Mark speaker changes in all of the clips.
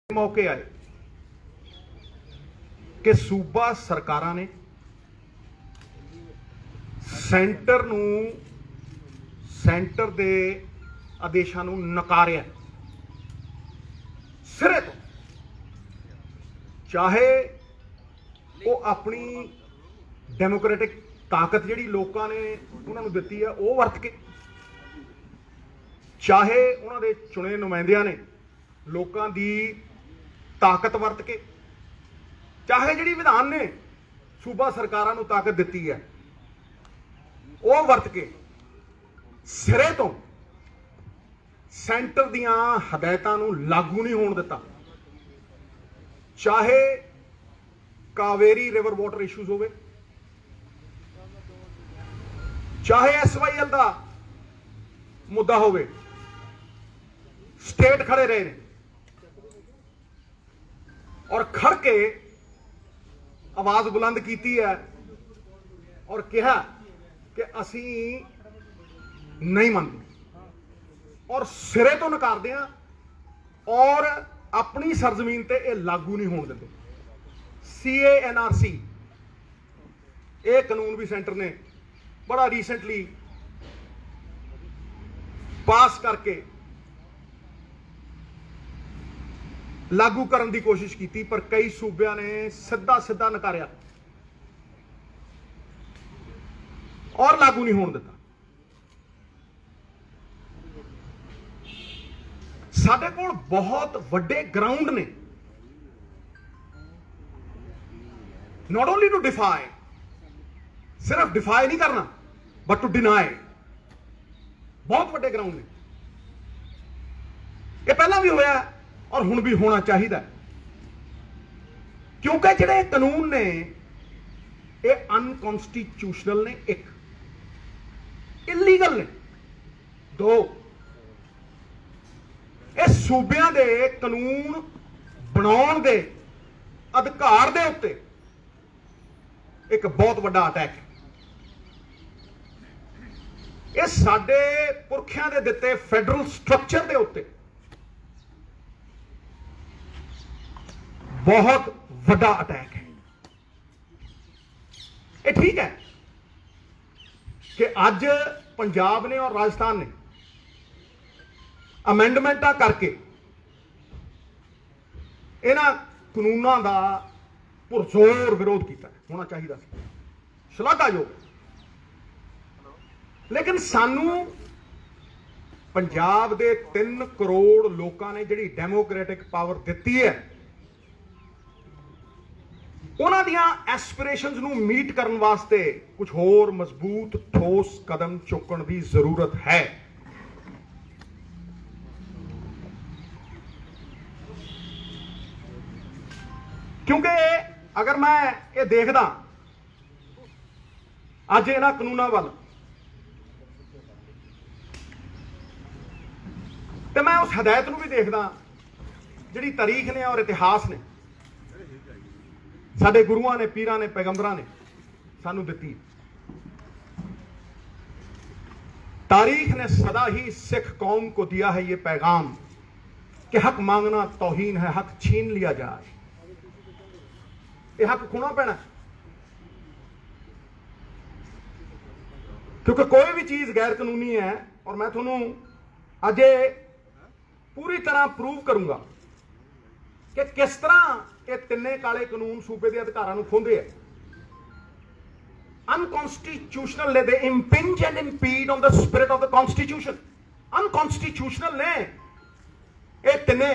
Speaker 1: मौके आए कि सूबा सरकारां ने सेंटर दे आदेशां नूं नकारिया सिरे तो, चाहे वो अपनी डेमोक्रेटिक ताकत जिहड़ी लोकां ने उन्हां नूं दित्ती है वो वरत के, चाहे उन्हां दे चुने नुमाइंदियां ने लोकां दी ताकत वरत के, चाहे जिहड़ी विधान ने सूबा सरकारां नूं ताकत दित्ती है वो वरत के सिरे तो सेंटर दीआं हदायतां नूं लागू नहीं होण दित्ता। चाहे कावेरी रिवर वाटर इशूज होवे, चाहे SYL का मुद्दा होवे, स्टेट खड़े रहे ने और खड़ के आवाज बुलंद की है और कहा कि असी नहीं मानते और सिरे तो नकारते हैं और अपनी सरजमीन ते ये लागू नहीं होने देते। CANRC ये कानून भी सेंटर ने बड़ा रीसेंटली पास करके लागू करने की कोशिश की, पर कई सूबिया ने सीधा सीधा नकारिया और लागू नहीं होने दिता। साडे कोल बहुत वड्डे ग्राउंड ने, नॉट ओनली टू डिफाई, सिर्फ डिफाई नहीं करना बट टू डिनाई। बहुत वड्डे ग्राउंड ने, ये पहला भी होया और हुण भी होना चाहिए, क्योंकि जिहड़े कानून ने ये अनकॉन्स्टिट्यूशनल ने, एक इलीगल ने, दो ये सूबियां दे कानून बनाउण दे अधिकार दे उत्ते एक बहुत बड़ा अटैक है। ये साडे पुरखियां दे दिते फेडरल स्ट्रक्चर दे उत्ते बहुत बड़ा अटैक है। ये ठीक है कि अज पंजाब ने और राजस्थान ने अमेंडमेंटा करके इन्हां कानूनां दा पुरजोर विरोध किया, होना चाहिए, शलाघायोग। लेकिन सानू पंजाब दे 3 करोड़ लोगों ने जिहड़ी डेमोक्रेटिक पावर दित्ती है, उन्हां दियां एस्पिरेशनस नूं मीट करन वास्ते कुछ होर मजबूत ठोस कदम चुकण की जरूरत है। क्योंकि अगर मैं ये देखदा अज इन्हां कानूनां वल ते मैं उस हदायत नूं भी देखदा जिहड़ी तारीख ने और इतिहास ने साडे गुरुआं ने, पीरां ने, पैगंबरां ने सानू दित्ती। तारीख ने सदा ही सिख कौम को दिया है ये पैगाम कि हक मांगना तौहीन है, हक छीन लिया जाए। ये हक खोना पैना, क्योंकि कोई भी चीज गैर कानूनी है और मैं थोनू अज पूरी तरह प्रूव करूंगा कि किस तरह ये तिन्ने काले कानून सूबे के अधिकारों खोंदे है। अनकॉन्स्टिट्यूशनल ने, they impinge and impede on the spirit of the constitution. Unconstitutional ने ये तिन्ने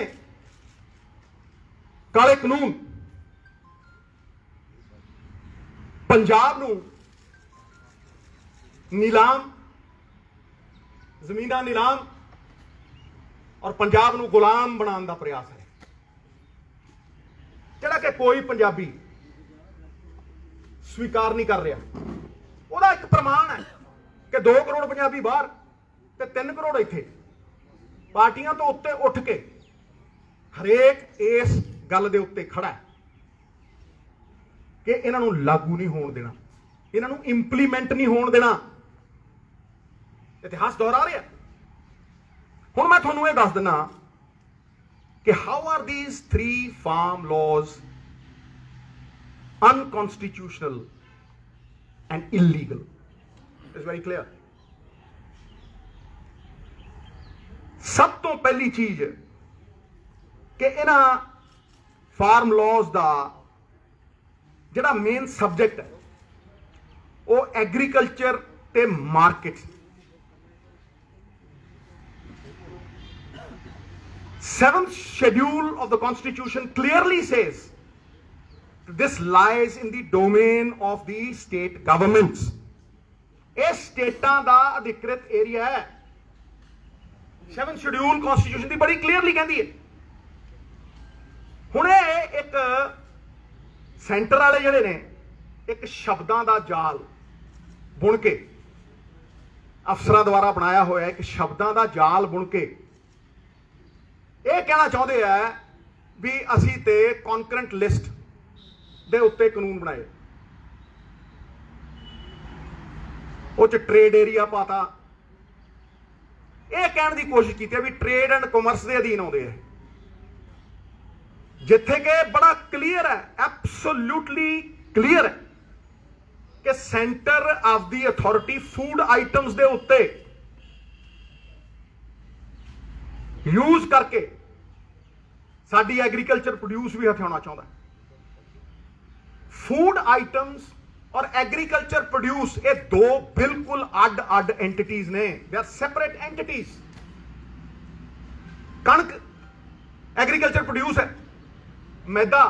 Speaker 1: काले कानून पंजाब नूं नीलाम, जमीना नीलाम और पंजाब नूं गुलाम बनाने का प्रयास है, जिहड़ा कि कोई पंजाबी स्वीकार नहीं कर रहा। उसदा एक प्रमाण है कि 2 करोड़ पंजाबी बाहर ते 3 करोड़ इत्थे पार्टियां तो उत्ते उठ के हरेक इस गल दे उत्ते खड़ा है कि इन्हां नूं लागू नहीं होण देना, इन्हां नूं इंप्लीमेंट नहीं होण देना। इतिहास दोहरा रहा। हुण मैं तुहानूं ये दस दिना कि how are these 3 farm laws unconstitutional and illegal. It's very clear. सब तो पहली चीज कि इन्हां फार्म लॉज का जिहड़ा मेन सबजैक्ट है वो एग्रीकल्चर ते market. 7th schedule of the constitution clearly says this lies in the domain of the state governments. ਇਹ ਸਟੇਟਾਂ ਦਾ ਅਧਿਕ੍ਰਿਤ ਏਰੀਆ ਹੈ. 7th ਸ਼ਡਿਊਲ ਕਨਸਟੀਟਿਊਸ਼ਨ ਦੀ ਬੜੀ ਕਲੀਅਰਲੀ ਕਹਿੰਦੀ ਹੈ. ਹੁਣ ਇਹ ਇੱਕ ਸੈਂਟਰ ਵਾਲੇ ਜਿਹੜੇ ਨੇ ਇੱਕ ਸ਼ਬਦਾਂ ਦਾ ਜਾਲ ਬੁਣ ਕੇ ਅਫਸਰਾਂ ਦੁਆਰਾ ਬਣਾਇਆ ਹੋਇਆ ਇੱਕ ਸ਼ਬਦਾਂ ਦਾ ਜਾਲ ਬੁਣ ਕੇ ਇਹ ਕਹਿਣਾ ਚਾਹੁੰਦੇ ਆ ਵੀ ਅਸੀਂ ਤੇ ਕੌਨਕਰੈਂਟ ਲਿਸਟ ਦੇ ਉੱਤੇ ਕਾਨੂੰਨ ਬਣਾਏ. ਉਹ ਚ ਟ੍ਰੇਡ ਏਰੀਆ ਪਾਤਾ. ਇਹ ਕਹਿਣ ਦੀ ਕੋਸ਼ਿਸ਼ ਕੀਤੀ ਹੈ ਵੀ ਟ੍ਰੇਡ ਐਂਡ ਕਾਮਰਸ ਦੇ ਅਧੀਨ ਆਉਂਦੇ ਆ, ਜਿੱਥੇ ਕਿ ਬੜਾ ਕਲੀਅਰ ਹੈ, ਐਬਸੋਲੂਟਲੀ ਕਲੀਅਰ ਹੈ ਕਿ centre of the authority food items ਦੇ ਉੱਤੇ यूज करके साडी एग्रीकल्चर प्रोड्यूस भी हथियाना चाहता है. फूड आइटम्स और एग्रीकल्चर प्रोड्यूस ये दो बिल्कुल अड अड एंटिटीज ने. They are separate entities. कणक एग्रीकल्चर प्रोड्यूस है, मैदा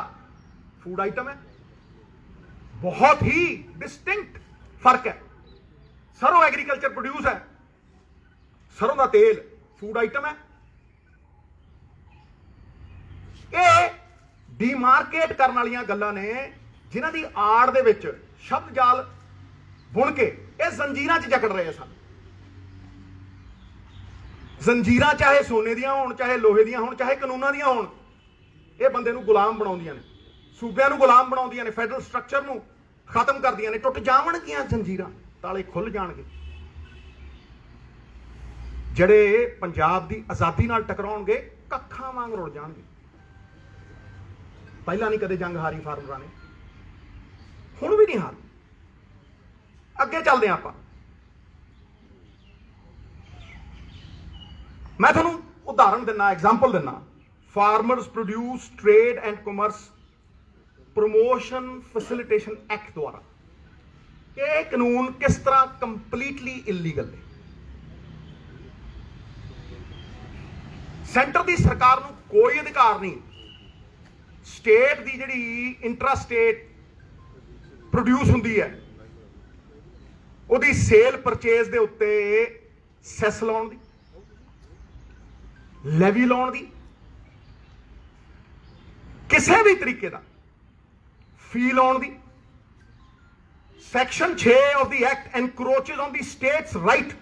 Speaker 1: फूड आइटम है. बहुत ही डिस्टिंक्ट फर्क है. सरों एग्रीकल्चर प्रोड्यूस है, सरों का तेल फूड आइटम है. ਇਹ ਡੀਮਾਰਕੇਟ ਕਰਨ ਵਾਲੀਆਂ ਗੱਲਾਂ ਨੇ ਜਿਨ੍ਹਾਂ ਦੀ ਆੜ ਦੇ ਵਿੱਚ ਸ਼ਬਦ ਜਾਲ ਬੁਣ ਕੇ ਇਹ ਜ਼ੰਜੀਰਾਂ 'ਚ ਜਕੜ ਰਹੇ ਸਨ. ਜ਼ੰਜੀਰਾਂ ਚਾਹੇ ਸੋਨੇ ਦੀਆਂ ਹੋਣ, ਚਾਹੇ ਲੋਹੇ ਦੀਆਂ ਹੋਣ, ਚਾਹੇ ਕਾਨੂੰਨਾਂ ਦੀਆਂ ਹੋਣ, ਇਹ ਬੰਦੇ ਨੂੰ ਗੁਲਾਮ ਬਣਾਉਂਦੀਆਂ ਨੇ, ਸੂਬਿਆਂ ਨੂੰ ਗੁਲਾਮ ਬਣਾਉਂਦੀਆਂ ਨੇ, ਫੈਡਰਲ ਸਟਰਕਚਰ ਨੂੰ ਖਤਮ ਕਰਦੀਆਂ ਨੇ. ਟੁੱਟ ਜਾਵਣਗੀਆਂ ਜ਼ੰਜੀਰਾਂ, ਤਾਲੇ ਖੁੱਲ ਜਾਣਗੇ. ਜਿਹੜੇ ਪੰਜਾਬ ਦੀ ਆਜ਼ਾਦੀ ਨਾਲ ਟਕਰਾਉਣਗੇ ਕੱਖਾਂ ਵਾਂਗ ਰੁੜ ਜਾਣਗੇ. ਪਹਿਲਾਂ ਨਹੀਂ ਕਦੇ ਜੰਗ ਹਾਰੀ ਫਾਰਮਰਾਂ ਨੇ, ਹੁਣ ਵੀ ਨਹੀਂ ਹਾਰ. ਅੱਗੇ ਚੱਲਦੇ ਹਾਂ ਆਪਾਂ. ਮੈਂ ਤੁਹਾਨੂੰ ਉਦਾਹਰਣ ਦਿੰਨਾ, ਐਗਜ਼ਾਮਪਲ ਦਿੰਨਾ. Farmers produce trade and commerce promotion facilitation act ਦੁਆਰਾ ਇਹ ਕਾਨੂੰਨ ਕਿਸ ਤਰ੍ਹਾਂ ਕੰਪਲੀਟਲੀ ਇਲੀਗਲ ਨੇ. ਸੈਂਟਰ ਦੀ ਸਰਕਾਰ ਨੂੰ ਕੋਈ ਅਧਿਕਾਰ ਨਹੀਂ ਸਟੇਟ ਦੀ ਜਿਹੜੀ ਇੰਟਰਾ ਸਟੇਟ ਪ੍ਰੋਡਿਊਸ ਹੁੰਦੀ ਹੈ ਉਹਦੀ ਸੇਲ ਪਰਚੇਜ਼ ਦੇ ਉੱਤੇ ਸੈਸ ਲਾਉਣ ਦੀ, ਲੈਵੀ ਲਾਉਣ ਦੀ, ਕਿਸੇ ਵੀ ਤਰੀਕੇ ਦਾ ਫੀ ਲਾਉਣ ਦੀ. Section 6 of the act encroaches on the state's right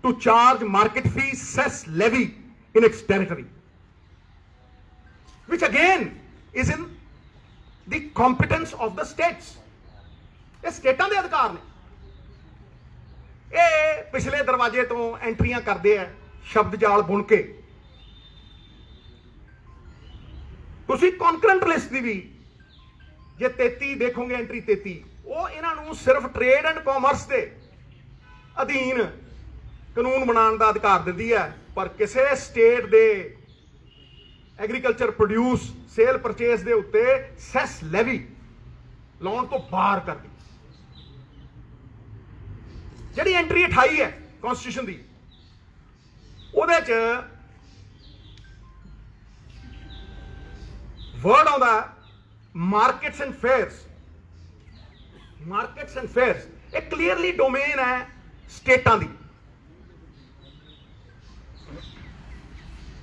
Speaker 1: to charge market fee, cess, levy in its territory, which again is in the competence of the states. ਇਹ ਸਟੇਟਾਂ ਦੇ ਅਧਿਕਾਰ ਨੇ. ਇਹ ਪਿਛਲੇ ਦਰਵਾਜ਼ੇ ਤੋਂ ਐਂਟਰੀਆਂ ਕਰਦੇ ਆ ਸ਼ਬਦ ਜਾਲ ਬੁਣ ਕੇ. ਤੁਸੀਂ ਕੌਨਕਰੈਂਟ ਲਿਸਟ ਦੀ ਵੀ ਜੇ 33 ਦੇਖੋਗੇ, ਐਂਟਰੀ 33, ਉਹ ਇਹਨਾਂ ਨੂੰ ਸਿਰਫ ਟ੍ਰੇਡ ਐਂਡ ਕਾਮਰਸ ਦੇ ਅਧੀਨ ਕਾਨੂੰਨ ਬਣਾਉਣ ਦਾ ਅਧਿਕਾਰ ਦਿੰਦੀ ਹੈ, ਪਰ ਕਿਸੇ ਸਟੇਟ ਦੇ ਐਗਰੀਕਲਚਰ ਪ੍ਰੋਡਿਊਸ ਸੇਲ ਪਰਚੇਸ ਦੇ ਉੱਤੇ ਸੈਸ ਲੈਵੀ ਲਾਉਣ ਤੋਂ ਬਾਹਰ ਕਰਦੀ. ਜਿਹੜੀ ਐਂਟਰੀ 28 ਹੈ ਕਨਸਟੀਟਿਊਸ਼ਨ ਦੀ, ਉਹਦੇ ਚ ਵਰਡ ਆਉਂਦਾ markets and fairs. Markets and fairs ਇਹ ਕਲੀਅਰਲੀ ਡੋਮੇਨ ਹੈ ਸਟੇਟਾਂ ਦੀ.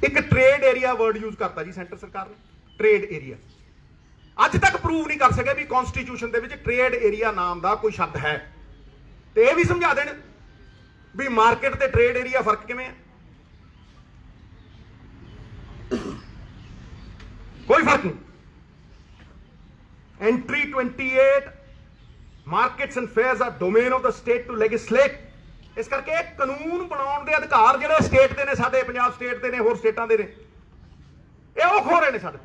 Speaker 1: ਇੱਕ ਟ੍ਰੇਡ ਏਰੀਆ ਵਰਡ ਯੂਜ਼ ਕਰਤਾ ਜੀ ਸੈਂਟਰ ਸਰਕਾਰ ਨੇ, ਟ੍ਰੇਡ ਏਰੀਆ. ਅੱਜ ਤੱਕ ਪ੍ਰੂਵ ਨਹੀਂ ਕਰ ਸਕੇ ਵੀ ਕਨਸਟੀਟਿਊਸ਼ਨ ਦੇ ਵਿੱਚ ਟ੍ਰੇਡ ਏਰੀਆ ਨਾਮ ਦਾ ਕੋਈ ਸ਼ਬਦ ਹੈ. ਤੇ ਇਹ ਵੀ ਸਮਝਾ ਦੇਣ ਵੀ ਮਾਰਕੀਟ ਤੇ ਟ੍ਰੇਡ ਏਰੀਆ ਫਰਕ ਕਿਵੇਂ ਹੈ. ਕੋਈ ਫਰਕ ਨਹੀਂ. Entry 28 markets and fairs are domain of the state to legislate. ਇਸ ਕਰਕੇ ਇਹ ਕਾਨੂੰਨ ਬਣਾਉਣ ਦੇ ਅਧਿਕਾਰ ਜਿਹੜੇ ਸਟੇਟ ਦੇ ਨੇ, ਸਾਡੇ ਪੰਜਾਬ ਸਟੇਟ ਦੇ ਨੇ, ਹੋਰ ਸਟੇਟਾਂ ਦੇ ਨੇ, ਇਹ ਉਹ ਖੋ ਰਹੇ ਨੇ ਸਾਡੇ।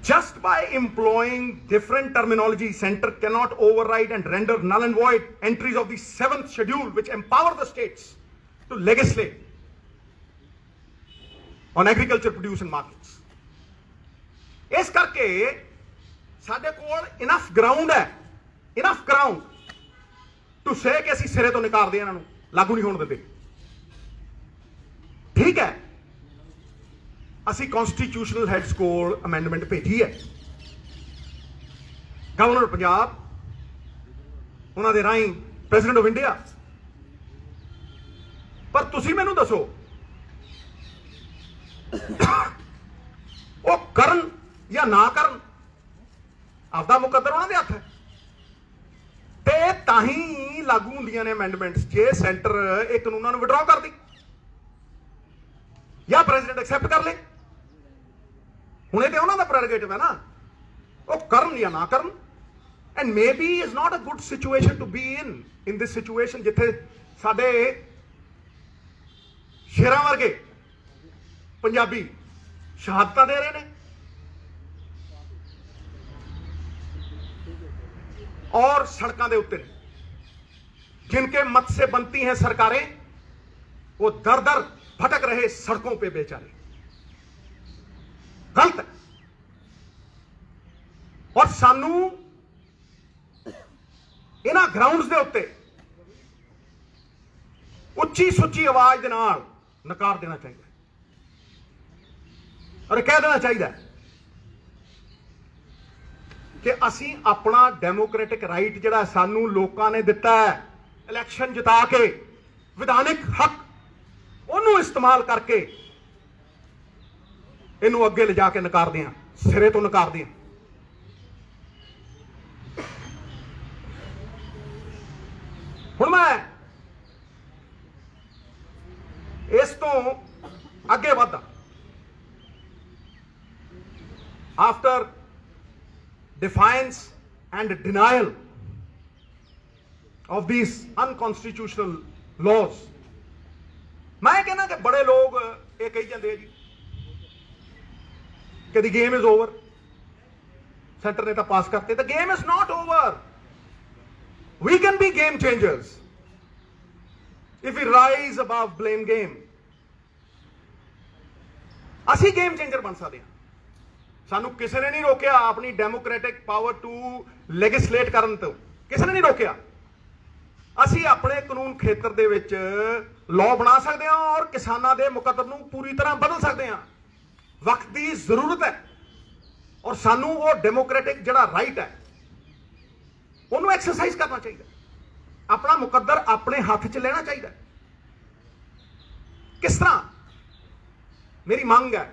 Speaker 1: Just by employing different terminology, center cannot override and render null and void entries of the 7th schedule which empower the states to legislate on agriculture produce and markets. ਇਸ ਕਰਕੇ ਸਾਡੇ ਕੋਲ enough ground ਹੈ, enough ground to say ਕਿ ਅਸੀਂ ਸਿਰੇ ਤੋਂ ਨਿਕਾਲਦੇ ਇਹਨਾਂ ਨੂੰ, ਲਾਗੂ ਨਹੀਂ ਹੋਣ ਦਿੰਦੇ। ਠੀਕ ਹੈ, ਅਸੀਂ ਕਨਸਟੀਟਿਊਸ਼ਨਲ ਹੈਡਸ ਕੋਲ ਅਮੈਂਡਮੈਂਟ ਭੇਜੀ ਹੈ, ਗਵਰਨਰ ਪੰਜਾਬ ਉਹਨਾਂ ਦੇ ਰਾਹੀਂ ਪ੍ਰੈਜ਼ੀਡੈਂਟ ਆਫ ਇੰਡੀਆ। ਪਰ ਤੁਸੀਂ ਮੈਨੂੰ ਦੱਸੋ ਉਹ ਕਰਨ ਜਾਂ ਨਾ ਕਰਨ, ਆਪਦਾ ਮੁਕੱਦਰ ਉਹਨਾਂ ਦੇ ਹੱਥ ਹੈ। ਤੇ ਤਾਂ ਹੀ ਲਾਗੂ ਹੁੰਦੀਆਂ ਨੇ ਅਮੈਂਡਮੈਂਟਸ ਜੇ ਸੈਂਟਰ ਇਹ ਕਾਨੂੰਨਾਂ ਨੂੰ ਵਿਡਰਾਅ ਕਰਦੀ ਜਾਂ ਪ੍ਰੈਜ਼ੀਡੈਂਟ ਐਕਸੈਪਟ ਕਰ ਲੇ। ਹੁਣ ਇਹ ਤੇ ਉਹਨਾਂ ਦਾ ਪ੍ਰੈਰੋਗੇਟਿਵ ਹੈ ਨਾ, ਉਹ ਕਰਨ ਜਾਂ ਨਾ ਕਰਨ। And maybe is not a good situation to be in this situation ਜਿੱਥੇ ਸਾਡੇ ਸ਼ੇਰਾਂ ਵਰਗੇ ਪੰਜਾਬੀ ਸ਼ਹਾਦਤਾਂ ਦੇ ਰਹੇ ਨੇ और सड़कों के उत्ते जिनके मत से बनती हैं सरकारें, वो दर दर भटक रहे सड़कों पे बेचारे। गलत है। और सानू इन्हां ग्राउंड्स के उत्ते उच्ची सुच्ची आवाज के नाल नकार देना चाहिए और कह देना चाहिए कि असी अपना डेमोक्रेटिक राइट जिहड़ा सानू लोकां ने दिता है इलैक्शन जिता के, विधानिक हक, उन्होंने इस्तेमाल करके इनू अगे ले जाके नकारदे हां, सिरे तो नकारदे हां। हुण मैं इस तो अगे वधा after defiance and denial of these unconstitutional laws, मैं कहना कि बड़े लोग ये कही जाते हैं जी कि the game is over, centre ने तो पास करते। the game is not over, we can be game changers if we rise above blame game। असी गेम चेंजर बन सकते हैं। सानू किसी ने नहीं रोकया अपनी डेमोक्रेटिक पावर टू लैजिस्लेट करन तो, किसी ने नहीं रोकया। असी अपने कानून खेतर दे विच लॉ बना सकते हैं और किसानां दे मुकद्दर नूं पूरी तरह बदल सकते हैं। वक्त की जरूरत है और सानू वो डेमोक्रेटिक जिहड़ा राइट है उन्होंने एक्सरसाइज करना चाहिए, अपना मुकद्दर अपने हाथ च लेना चाहिए। किस तरह? मेरी मांग है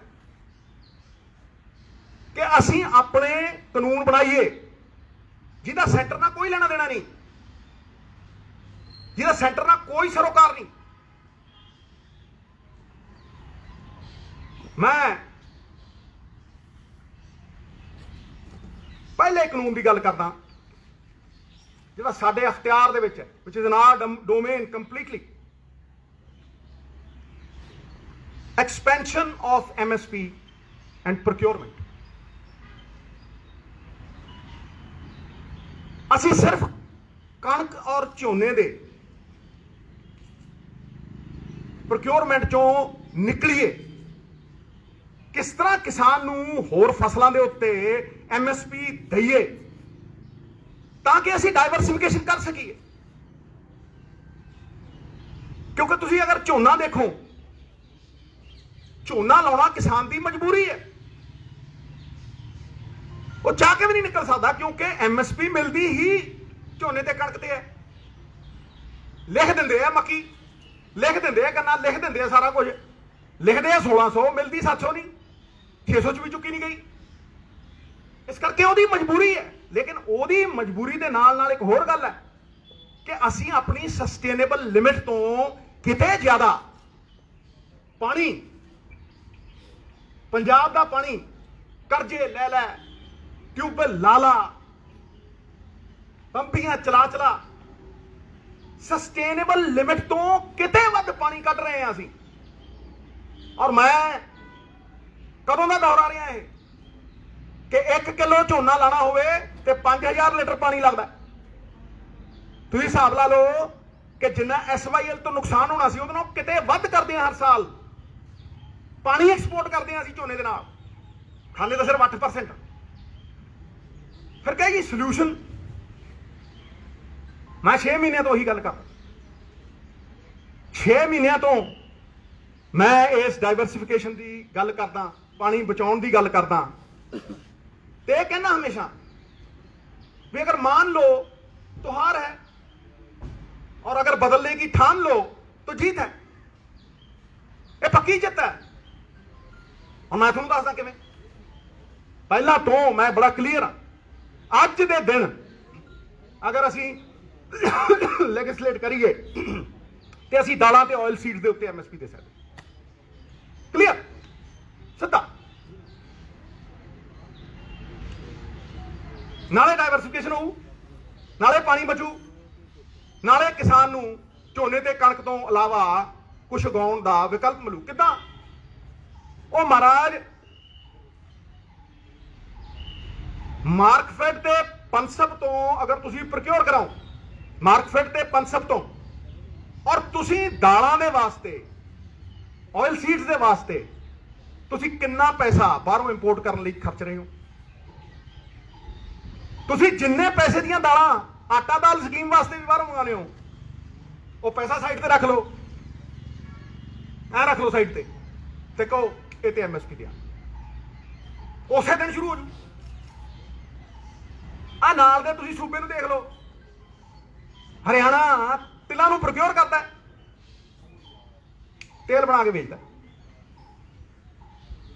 Speaker 1: कि असी अपने कानून बनाइए जिहदा सेंटर ना कोई लेना देना नहीं, जिहदा सेंटर ना कोई सरोकार नहीं। मैं पहले कानून की गल करदा जिहड़ा साडे अख्तियार दे विच है, which is in our domain completely, expansion of MSP and procurement. असी सिर्फ कणक और झोने दे प्रोक्योरमेंट चों निकलीए, किस तरह किसान नूं होर फसलों के उत्ते MSP दईए ताकि असी डाइवर्सिफिकेशन कर सकीए। क्योंकि तुसी अगर झोना देखो, झोना लाउणा किसान की मजबूरी है, वो चाह के भी नहीं निकल सकता क्योंकि MSP मिलती ही झोने ते कणक ते है। लिख देंदे आ मक्की, लिख देंदे आ गन्ना, लिख देंदे आ सारा कुछ, लिखते हैं 1600, मिलती 700 नहीं, 600 च भी चुकी नहीं गई। इस करके ओदी मजबूरी है। लेकिन ओदी मजबूरी दे नाल नाल एक होर गल है कि असी अपनी सस्टेनेबल लिमिट तो किते ज्यादा पानी, पंजाब दा पानी करजे लै लै, ट्यूबवेल ला ला, पंपियां चला चला, सस्टेनेबल लिमिट तो किते वध पानी कट रहे हैं असी। ਔਰ ਮੈਂ ਕਦੋਂ ਦਾ ਦੌਰਾ ਰਿਹਾ ਇਹ ਕਿ 1 ਕਿਲੋ ਝੋਨਾ ਲਾਣਾ ਹੋਵੇ ਤੇ 5000 ਲੀਟਰ ਪਾਣੀ ਲੱਗਦਾ। ਤੁਸੀਂ ਹਿਸਾਬ ਲਾ ਲਓ ਕਿ ਜਿੰਨਾ SYL ਤੋਂ ਨੁਕਸਾਨ ਹੋਣਾ ਸੀ ਉਹਦੇ ਨਾਲ ਕਿਤੇ ਵੱਧ ਕਰਦੇ ਆ ਹਰ ਸਾਲ। ਪਾਣੀ ਐਕਸਪੋਰਟ ਕਰਦੇ ਆ ਅਸੀਂ ਝੋਨੇ ਦੇ ਨਾਲ, ਖਾਲੇ ਤਾਂ ਸਿਰਫ 8%। ਫਿਰ ਕਹੇ ਜੀ ਸੋਲੂਸ਼ਨ। ਮੈਂ 6 ਮਹੀਨਿਆਂ ਤੋਂ ਉਹੀ ਗੱਲ ਕਰਦਾ, 6 ਮਹੀਨਿਆਂ ਤੋਂ ਮੈਂ ਇਸ ਡਾਈਵਰਸਿਫਿਕੇਸ਼ਨ ਦੀ ਗੱਲ ਕਰਦਾ, ਪਾਣੀ ਬਚਾਉਣ ਦੀ ਗੱਲ ਕਰਦਾ ਤੇ ਇਹ कहना हमेशा भी अगर मान लो तो हार है और अगर बदलने की ठान लो तो जीत है। ये पक्की जित है। और मैं तुहानू दसदा किवें। पहला तो मैं बड़ा क्लीयर हाँ, अज दे दिन अगर असी लैजिसलेट करिए तो असी दालां ते ऑयल सीड्स दे उत्ते MSP दे सकदे। क्लीयर सीधा। नाले डाइवर्सिफिकेशन होऊ, नाले पानी बचू, नाले किसान नूं झोने ते कणक तो इलावा कुछ उगाउण दा विकल्प मिलू। किदां? ओ महाराज मार्कफेड ते पंसब तो अगर तुसीं प्रोक्योर कराओ, मार्कफेड ते पंसब तो, और तुसीं दालां दे वास्ते ऑयल सीड्स दे वास्ते तुसीं किन्ना पैसा बाहरों इंपोर्ट करने लई खर्च रहे हो? तुसीं जिन्ने पैसे दियां दालां आटा दाल स्कीम वास्ते भी बाहरों मंगाने हो, वो पैसा साइड ते रख लो, रख लो साइड ते कहो ये ते MSP दिया, उसे दिन शुरू हो जू। आ नाल दे तुसीं सूबे नूं देख लो, हरियाणा तिलां नूं प्रोक्योर करता है, तेल बना के बेचता।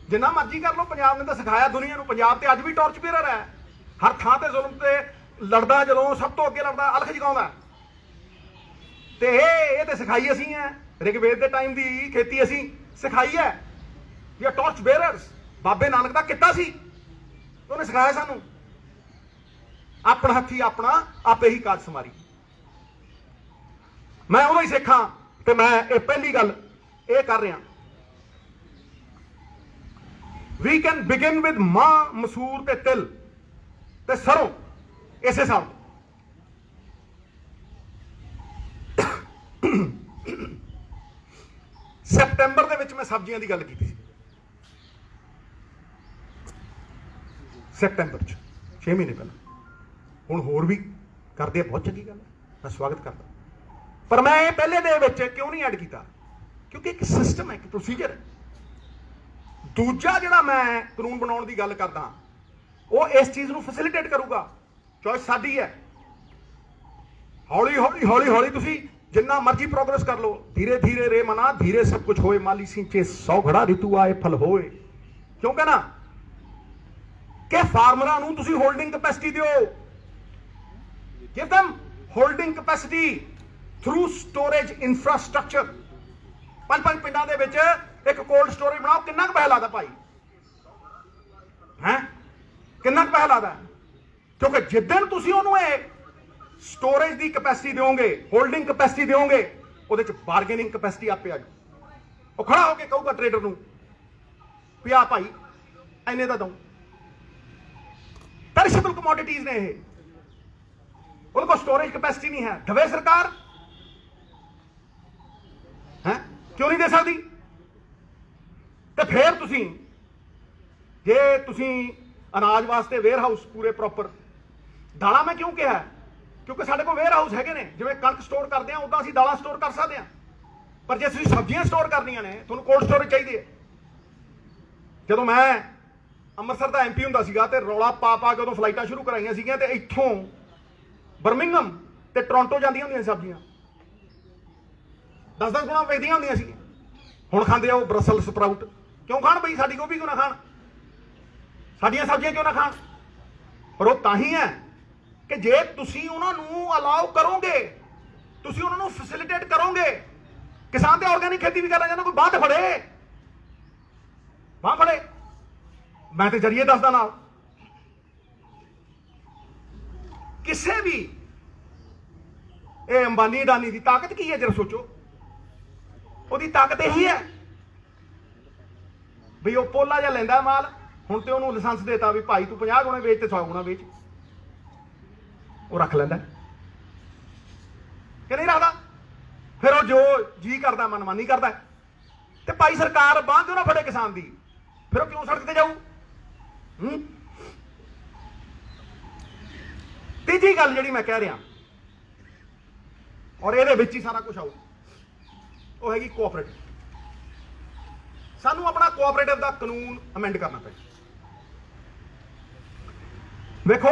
Speaker 1: जिन्ना मर्जी कर लो, पंजाब ने तो सिखाया दुनिया नूं, पंजाब ते अज भी टॉर्च बेरर है, हर थां ते जुल्म ते लड़दा, जदों सब तो अगे लड़दा अलख जगाउंदा ते ये ते सिखाई असीं है। ऋग्वेद के टाइम की खेती असीं सिखाई है। ये टॉर्च बेरर्स बाबे नानक का किता सी, उन्हें सिखाया सानू, अपना हथी अपना आपे ही काज समारी। मैं उदों ही सिखा ते मैं ये पहली गल ये कर रहा। वी कैन बिगिन विद मां, मसूर ते तिल ते सरों इसे साल। सितंबर दे विच मैं सब्जियां की गल की थी, सितंबर 6 महीने पहले। हुण होर भी करदे, बहुत चंगी गल है, मैं स्वागत करता। पर मैं ये पहले दे विच क्यों नहीं ऐड किया? क्योंकि एक सिस्टम है, एक प्रोसीजर है। दूजा जिहड़ा मैं कानून बनाउण की गल करदा वो इस चीज़ को फैसिलिटेट करूगा। चॉइस साडी है। हौली हौली हौली हौली तुसी जिन्ना मर्जी प्रोग्रेस कर लो। धीरे धीरे रे मना धीरे सब कुछ होए, माली सिंचे 100 घड़ा ऋतु आए फल होए। क्यों कहना कि फार्मरां नूं तुसी होल्डिंग कैपेसिटी दिओ, give them holding capacity through storage infrastructure. 5-5 पिंडां दे विच एक कोल्ड स्टोरेज बनाओ। किन्ना क पैसा लगदा भाई? हैं किन्ना क पैसा लगदा? क्योंकि जिद्दन तुसी उहनूं स्टोरेज की कैपेसिटी दोगे, होल्डिंग कैपेसिटी दोगे, वो बारगेनिंग कैपेसिटी आपे आ जाओ। वो खड़ा होकर कहूगा ट्रेडर नूं भी आ भाई इन्ने दा दऊं। पेरिशेबल कमोडिटीज ने ये, उनको स्टोरेज कैपेसिटी नहीं है। दवे सरकार है क्यों नहीं दे सकती? तो फिर तुसी जे तुसी अनाज वास्ते वेयर हाउस पूरे प्रॉपर, दालां मैं क्यों कहा? क्योंकि साढ़े को वेयर हाउस है ने, जिवें कणक स्टोर करते हैं उदां असीं दालां स्टोर कर सकते हैं। पर जे तुसीं सब्जियां स्टोर करनियां ने तुहानूं कोल्ड स्टोरेज चाहिए। जदों मैं ਅੰਮ੍ਰਿਤਸਰ ਦਾ MP ਹੁੰਦਾ ਸੀਗਾ ਤੇ ਰੌਲਾ ਪਾ ਕੇ ਉਦੋਂ ਫਲਾਈਟਾਂ ਸ਼ੁਰੂ ਕਰਾਈਆਂ ਸੀਗੀਆਂ ਤੇ ਇੱਥੋਂ ਬਰਮਿੰਗਮ ਤੇ ਟੋਰਾਂਟੋ ਜਾਂਦੀਆਂ ਹੁੰਦੀਆਂ ਸਬਜ਼ੀਆਂ 10-10 ਗੁਣਾ ਵੇਚਦੀਆਂ ਹੁੰਦੀਆਂ ਸੀ। ਹੁਣ ਖਾਂਦੇ ਆ ਉਹ ਬਰਸਲ ਸਪਰਾਊਟ। ਕਿਉਂ ਖਾਣ ਬਈ? ਸਾਡੀ ਗੋਭੀ ਕਿਉਂ ਨਾ ਖਾਣ? ਸਾਡੀਆਂ ਸਬਜ਼ੀਆਂ ਕਿਉਂ ਨਾ ਖਾਣ? ਪਰ ਉਹ ਤਾਂ ਹੀ ਹੈ ਕਿ ਜੇ ਤੁਸੀਂ ਉਹਨਾਂ ਨੂੰ ਅਲਾਉ ਕਰੋਗੇ, ਤੁਸੀਂ ਉਹਨਾਂ ਨੂੰ ਫੈਸਿਲਿਟੇਟ ਕਰੋਗੇ। ਕਿਸਾਨ ਤੇ ਆਰਗੈਨਿਕ ਖੇਤੀ ਵੀ ਕਰਨਾ ਚਾਹੁੰਦਾ, ਕੋਈ ਬਾਂਹ ਤੇ ਫੜੇ, ਬਾਂਹ ਫੜੇ। मैं तो जरिए दसदा ना, किसी भी ये अंबानी अडानी की ताकत की है? जरा सोचो, वो ताकत यही है ਵੀ ਉਹ ਪੋਲਾ ਜਿਹਾ ਲੈਂਦਾ ਮਾਲ, ਹੁਣ ਤੇ ਉਹਨੂੰ ਲਾਇਸੈਂਸ ਦੇਤਾ ਵੀ ਭਾਈ ਤੂੰ 50 ਗੁਣੇ ਵੇਚ ਤੇ 100 ਗੁਣਾ ਵੇਚ, ਉਹ ਰੱਖ ਲੈਂਦਾ ਕਿ ਨਹੀਂ ਰੱਖਦਾ। ਫਿਰ ਉਹ ਜੋ ਜੀ ਕਰਦਾ ਮਨਮਾਨੀ ਕਰਦਾ। ਤੇ ਭਾਈ ਸਰਕਾਰ ਬਾਂਹ ਕਿਉਂ ਨਾ ਫੜੇ ਕਿਸਾਨ ਦੀ, ਫਿਰ ਉਹ ਕਿਉਂ ਸੜਕ ਤੇ ਜਾਊ। ਤੀਜੀ ਗੱਲ ਜਿਹੜੀ ਮੈਂ ਕਹਿ ਰਿਹਾ, ਔਰ ਇਹਦੇ ਵਿੱਚ ਹੀ ਸਾਰਾ ਕੁਝ ਆਊ, ਉਹ ਹੈਗੀ ਕੋਆਪਰੇਟਿਵ। ਸਾਨੂੰ ਆਪਣਾ ਕੋਆਪਰੇਟਿਵ ਦਾ ਕਾਨੂੰਨ ਅਮੈਂਡ ਕਰਨਾ ਪਏਗਾ। ਵੇਖੋ,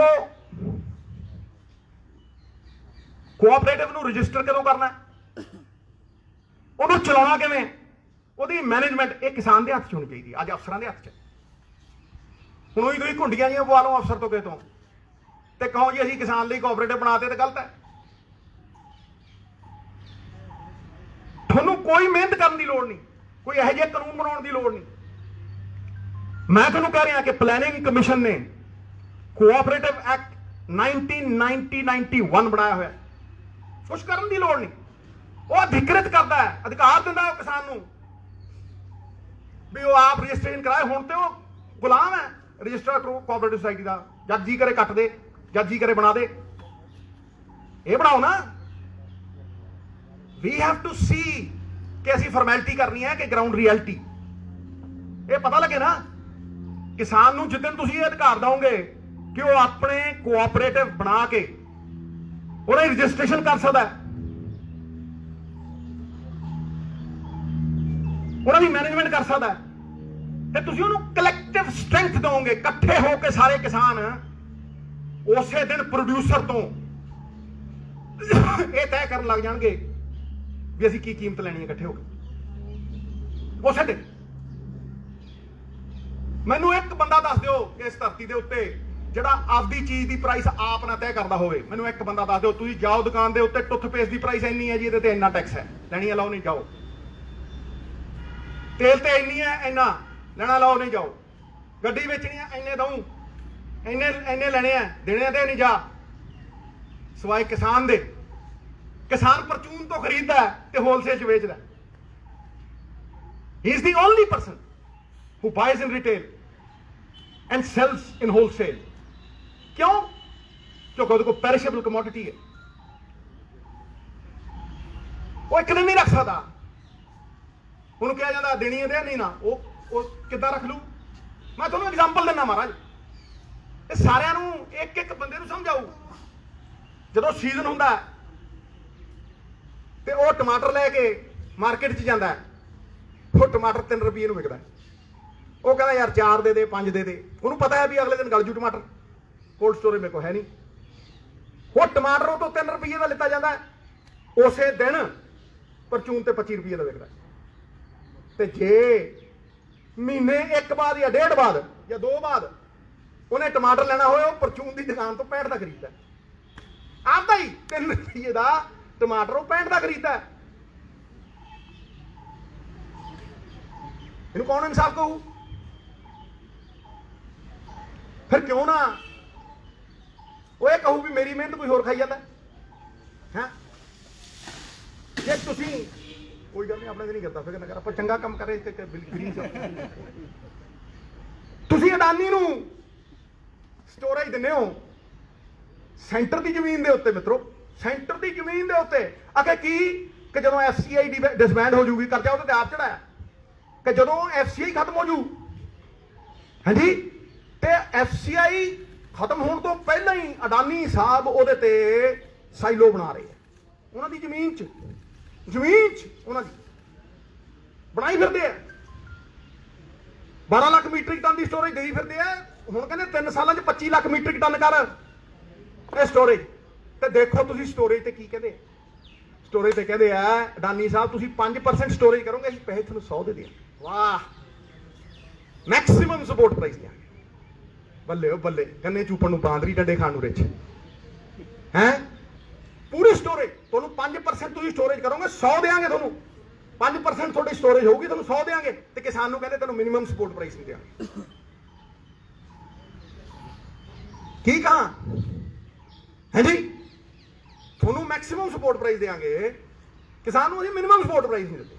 Speaker 1: ਕੋਆਪਰੇਟਿਵ ਨੂੰ ਰਜਿਸਟਰ ਕਦੋਂ ਕਰਨਾ, ਉਹਨੂੰ ਚਲਾਉਣਾ ਕਿਵੇਂ, ਉਹਦੀ ਮੈਨੇਜਮੈਂਟ ਇਹ ਕਿਸਾਨ ਦੇ ਹੱਥ 'ਚ ਹੋਣੀ ਚਾਹੀਦੀ ਹੈ, ਅੱਜ ਅਫਸਰਾਂ ਦੇ ਹੱਥ 'ਚ। ਹੁਣ ਉਹੀ ਤੁਸੀਂ ਘੁੰਡੀਆਂ ਜਿਹੀਆਂ ਪਵਾ ਲਓ ਅਫਸਰ ਤੋਂ ਕਿਸੇ ਤੋਂ, ਤੇ ਕਹੋ ਜੀ ਅਸੀਂ ਕਿਸਾਨ ਲਈ ਕੋਆਪਰੇਟਿਵ ਬਣਾਤੇ, ਤੇ ਗਲਤ ਹੈ। ਤੁਹਾਨੂੰ ਕੋਈ ਮਿਹਨਤ ਕਰਨ ਦੀ ਲੋੜ ਨਹੀਂ, ਕੋਈ ਇਹੋ ਜਿਹੇ ਕਾਨੂੰਨ ਬਣਾਉਣ ਦੀ ਲੋੜ ਨਹੀਂ। ਮੈਂ ਤੁਹਾਨੂੰ ਕਹਿ ਰਿਹਾ ਕਿ ਪਲੈਨਿੰਗ ਕਮਿਸ਼ਨ ਨੇ ਕੋਆਪਰੇਟਿਵ ਐਕਟ 1991 ਬਣਾਇਆ ਹੋਇਆ, ਕੁਛ ਕਰਨ ਦੀ ਲੋੜ ਨਹੀਂ। ਉਹ ਅਧਿਕ੍ਰਿਤ ਕਰਦਾ ਹੈ, ਅਧਿਕਾਰ ਦਿੰਦਾ ਉਹ ਕਿਸਾਨ ਨੂੰ ਵੀ ਉਹ ਆਪ ਰਜਿਸਟ੍ਰੇਸ਼ਨ ਕਰਾਏ। ਹੁਣ ਤੇ ਉਹ ਗੁਲਾਮ ਹੈ ਰਜਿਸਟਰ ਕੋਆਪਰੇਟਿਵ ਸੁਸਾਇਟੀ ਦਾ, ਜਦ ਜੀ ਕਰੇ ਕੱਟ ਦੇ, ਜਦ ਜੀ ਕਰੇ ਬਣਾ ਦੇ। ਇਹ ਬਣਾਓ ਨਾ। ਵੀ ਹੈਵ ਟੂ ਸੀ ਕਿ ਅਸੀਂ ਫਾਰਮੈਲਿਟੀ ਕਰਨੀ ਹੈ ਕਿ ਗਰਾਊਂਡ ਰਿਐਲਿਟੀ। ਇਹ ਪਤਾ ਲੱਗੇ ਨਾ ਕਿਸਾਨ ਨੂੰ, ਜਿੱਦਣ ਤੁਸੀਂ ਇਹ ਅਧਿਕਾਰ ਦਿਓਗੇ ਕਿ ਉਹ ਆਪਣੇ ਕੋਆਪਰੇਟਿਵ ਬਣਾ ਕੇ ਉਹਨੇ ਰਜਿਸਟ੍ਰੇਸ਼ਨ ਕਰ ਸਕਦਾ ਹੈ, ਉਹਨਾਂ ਦੀ ਮੈਨੇਜਮੈਂਟ ਕਰ ਸਕਦਾ ਹੈ, ਤੇ ਤੁਸੀਂ ਉਹਨੂੰ ਕਲੈਕਟਿਵ ਸਟਰੈਂਥ ਦਿਓਗੇ। ਇਕੱਠੇ ਹੋ ਕੇ ਸਾਰੇ ਕਿਸਾਨ ਉਸੇ ਦਿਨ ਪ੍ਰੋਡਿਊਸਰ ਤੋਂ ਇਹ ਤੈਅ ਕਰਨ ਲੱਗ ਜਾਣਗੇ ਵੀ ਅਸੀਂ ਕੀ ਕੀਮਤ ਲੈਣੀ ਹੈ ਇਕੱਠੇ ਹੋ ਕੇ ਉਸੇ ਦਿਨ। ਮੈਨੂੰ ਇੱਕ ਬੰਦਾ ਦੱਸ ਦਿਓ ਇਸ ਧਰਤੀ ਦੇ ਉੱਤੇ ਜਿਹੜਾ ਆਪਦੀ ਚੀਜ਼ ਦੀ ਪ੍ਰਾਈਸ ਆਪ ਨਾ ਤੈਅ ਕਰਦਾ ਹੋਵੇ। ਮੈਨੂੰ ਇੱਕ ਬੰਦਾ ਦੱਸ ਦਿਓ। ਤੁਸੀਂ ਜਾਓ ਦੁਕਾਨ ਦੇ ਉੱਤੇ, ਟੁੱਥਪੇਸਟ ਦੀ ਪ੍ਰਾਈਸ ਇੰਨੀ ਹੈ ਜੀ, ਇਹਦੇ ਤੇ ਇੰਨਾ ਟੈਕਸ ਹੈ, ਲੈਣੀ ਹੈ ਲਾਓ, ਨਹੀਂ ਜਾਓ। ਤੇਲ ਤੇ ਇੰਨੀ ਹੈ, ਇੰਨਾ ਲੈਣਾ ਲਾਓ, ਨਹੀਂ ਜਾਓ। ਗੱਡੀ ਵੇਚਣੀ ਹੈ, ਇੰਨੇ ਦਊਂ, ਇੰਨੇ ਲੈਣੇ ਆ, ਦੇਣੇ ਤੇ ਨਹੀਂ ਜਾ। ਸਵਾਏ ਕਿਸਾਨ ਦੇ। ਕਿਸਾਨ ਪਰਚੂਨ ਤੋਂ ਖਰੀਦਦਾ ਤੇ ਹੋਲਸੇਲ 'ਚ ਵੇਚਦਾ। ਹੀ is the only person who buys in retail and sells in wholesale. ਕਿਉਂ? ਕਿਉਂਕਿ ਉਹਦੇ ਕੋਲ ਪੈਰਿਸ਼ੇਬਲ ਕਮੋਡਿਟੀ ਹੈ, ਉਹ ਇੱਕ ਦਿਨ ਨਹੀਂ ਰੱਖ ਸਕਦਾ। ਉਹਨੂੰ ਕਿਹਾ ਜਾਂਦਾ ਦੇਣੀ ਹੈ, ਦੇ ਨਹੀਂ ਨਾ, ਉਹ ਕਿੱਦਾਂ ਰੱਖ ਲੂ। ਮੈਂ ਤੁਹਾਨੂੰ ਐਗਜ਼ਾਮਪਲ ਦਿੰਦਾ ਮਹਾਰਾਜ, ਇਹ ਸਾਰਿਆਂ ਨੂੰ ਇੱਕ ਇੱਕ ਬੰਦੇ ਨੂੰ ਸਮਝਾਊ। ਜਦੋਂ ਸੀਜ਼ਨ ਹੁੰਦਾ ਤੇ ਉਹ ਟਮਾਟਰ ਲੈ ਕੇ ਮਾਰਕੀਟ 'ਚ ਜਾਂਦਾ, ਉਹ ਟਮਾਟਰ 3 ਰੁਪਏ ਨੂੰ ਵਿਕਦਾ। ਉਹ ਕਹਿੰਦਾ ਯਾਰ 4 ਦੇ ਦੇ, 5 ਦੇ ਦੇ। ਉਹਨੂੰ ਪਤਾ ਹੈ ਵੀ ਅਗਲੇ ਦਿਨ ਗਲ ਜੂ ਟਮਾਟਰ, ਕੋਲਡ ਸਟੋਰੇਜ ਮੇਰੇ ਕੋਲ ਹੈ ਨਹੀਂ। ਉਹ ਟਮਾਟਰ ਉਹ ਤੋਂ 3 ਰੁਪਏ ਦਾ ਲਿੱਤਾ ਜਾਂਦਾ, ਉਸੇ ਦਿਨ ਪਰਚੂਨ ਤੇ 25 ਰੁਪਏ ਦਾ ਵਿਕਦਾ। ਤੇ ਜੇ ਮਹੀਨੇ ਇੱਕ ਬਾਅਦ ਜਾਂ ਡੇਢ ਬਾਅਦ ਜਾਂ 2 ਬਾਅਦ ਉਹਨੇ ਟਮਾਟਰ ਲੈਣਾ ਹੋਇਆ, ਉਹ ਪਰਚੂਨ ਦੀ ਦੁਕਾਨ ਤੋਂ 65 ਦਾ ਖਰੀਦਦਾ। ਆਪਦਾ ਹੀ 3 ਰੁਪਏ ਦਾ ਟਮਾਟਰ ਉਹ 65 ਦਾ ਖਰੀਦਦਾ। ਇਹਨੂੰ ਕੌਣ ਇਨਸਾਫ ਕਹੂ? ਫਿਰ ਕਿਉਂ ਨਾ ਉਹ ਇਹ ਕਹੂ ਵੀ ਮੇਰੀ ਮਿਹਨਤ ਕੋਈ ਹੋਰ ਖਾਈ ਜਾਂਦਾ ਹੈ। ਜੇ ਤੁਸੀਂ ਕੋਈ ਗੱਲ ਨਹੀਂ, ਆਪਣੇ ਤੇ ਨਹੀਂ ਕਰਦਾ, ਫਿਕਰ ਨਾ ਕਰ, ਆਪਾਂ ਚੰਗਾ ਕੰਮ ਕਰੇ ਤੇ ਬਿਲਕੁਲ। ਤੁਸੀਂ ਅਡਾਨੀ ਨੂੰ ਸਟੋਰੇਜ ਦਿੰਦੇ ਹੋ ਸੈਂਟਰ ਦੀ ਜ਼ਮੀਨ ਦੇ ਉੱਤੇ। ਮਿੱਤਰੋ, ਸੈਂਟਰ ਦੀ ਜ਼ਮੀਨ ਦੇ ਉੱਤੇ ਆਖੇ ਕੀ ਕਿ ਜਦੋਂ FCI ਡਿਸਬੈਂਡ ਹੋ ਜੂਗੀ, ਕਰਜ਼ਾ ਉਹਦੇ ਤੇ ਆਪ ਚੜਾਇਆ, ਕਿ ਜਦੋਂ FCI ਖਤਮ ਹੋ ਜੂ, ਹਾਂਜੀ, ਤੇ FCI ਖਤਮ ਹੋਣ ਤੋਂ ਪਹਿਲਾਂ ਹੀ ਅਡਾਨੀ ਸਾਹਿਬ ਉਹਦੇ ਤੇ ਸਾਈਲੋ ਬਣਾ ਰਹੇ ਆ। ਉਹਨਾਂ ਦੀ ਜ਼ਮੀਨ 'ਚ ਉਹਨਾਂ ਦੀ ਬਣਾਈ ਫਿਰਦੇ ਆ। 12 ਲੱਖ ਮੀਟ੍ਰਿਕ ਟਨ ਦੀ ਸਟੋਰੇਜ ਦੇਈ ਫਿਰਦੇ ਆ। ਹੁਣ ਕਹਿੰਦੇ 3 ਸਾਲਾਂ 'ਚ 25 ਲੱਖ ਮੀਟ੍ਰਿਕ ਟਨ ਕਰ ਇਹ ਸਟੋਰੇਜ। ਤੇ ਦੇਖੋ ਤੁਸੀਂ ਸਟੋਰੇਜ ਤੇ ਕੀ ਕਹਿੰਦੇ ਆ। ਸਟੋਰੇਜ ਤੇ ਕਹਿੰਦੇ ਆ ਅਡਾਨੀ ਸਾਹਿਬ ਤੁਸੀਂ 5% ਸਟੋਰੇਜ ਕਰੋਗੇ, ਅਸੀਂ ਪੈਸੇ ਤੁਹਾਨੂੰ 100 ਦੇ ਦਿਆਂਗੇ। ਵਾਹ, ਮੈਕਸਿਮਮ ਸਪੋਰਟ ਪ੍ਰਾਈਸ ਦਿਆਂਗੇ। ਬੱਲੇ ਉਹ ਬੱਲੇ, ਗੰਨੇ ਚੂਪਣ ਨੂੰ ਬਾਂਦਰੀ, ਡੰਡੇ ਖਾਣ ਨੂੰ ਰਿੱਛ ਹੈ। ਪੂਰੀ ਸਟੋਰੇਜ ਤੁਹਾਨੂੰ 5% ਤੁਸੀਂ ਸਟੋਰੇਜ ਕਰੋਗੇ, 100 ਦੇਾਂਗੇ ਤੁਹਾਨੂੰ। 5% ਤੁਹਾਡੀ ਸਟੋਰੇਜ ਹੋਊਗੀ, ਤੁਹਾਨੂੰ 100 ਦੇਾਂਗੇ। ਤੇ ਕਿਸਾਨ ਨੂੰ ਕਹਿੰਦੇ ਤੈਨੂੰ ਮਿਨੀਮਮ ਸਪੋਰਟ ਪ੍ਰਾਈਸ ਨਹੀਂ ਦਿਆਂਗੇ। ਕੀ ਕਹਾਂ ਹੈ ਜੀ? ਤੁਹਾਨੂੰ ਮੈਕਸਿਮਮ ਸਪੋਰਟ ਪ੍ਰਾਈਸ ਦੇਾਂਗੇ, ਕਿਸਾਨ ਨੂੰ ਅਸੀਂ ਮਿਨੀਮਮ ਸਪੋਰਟ ਪ੍ਰਾਈਸ ਨਹੀਂ ਦਿੰਦੇ।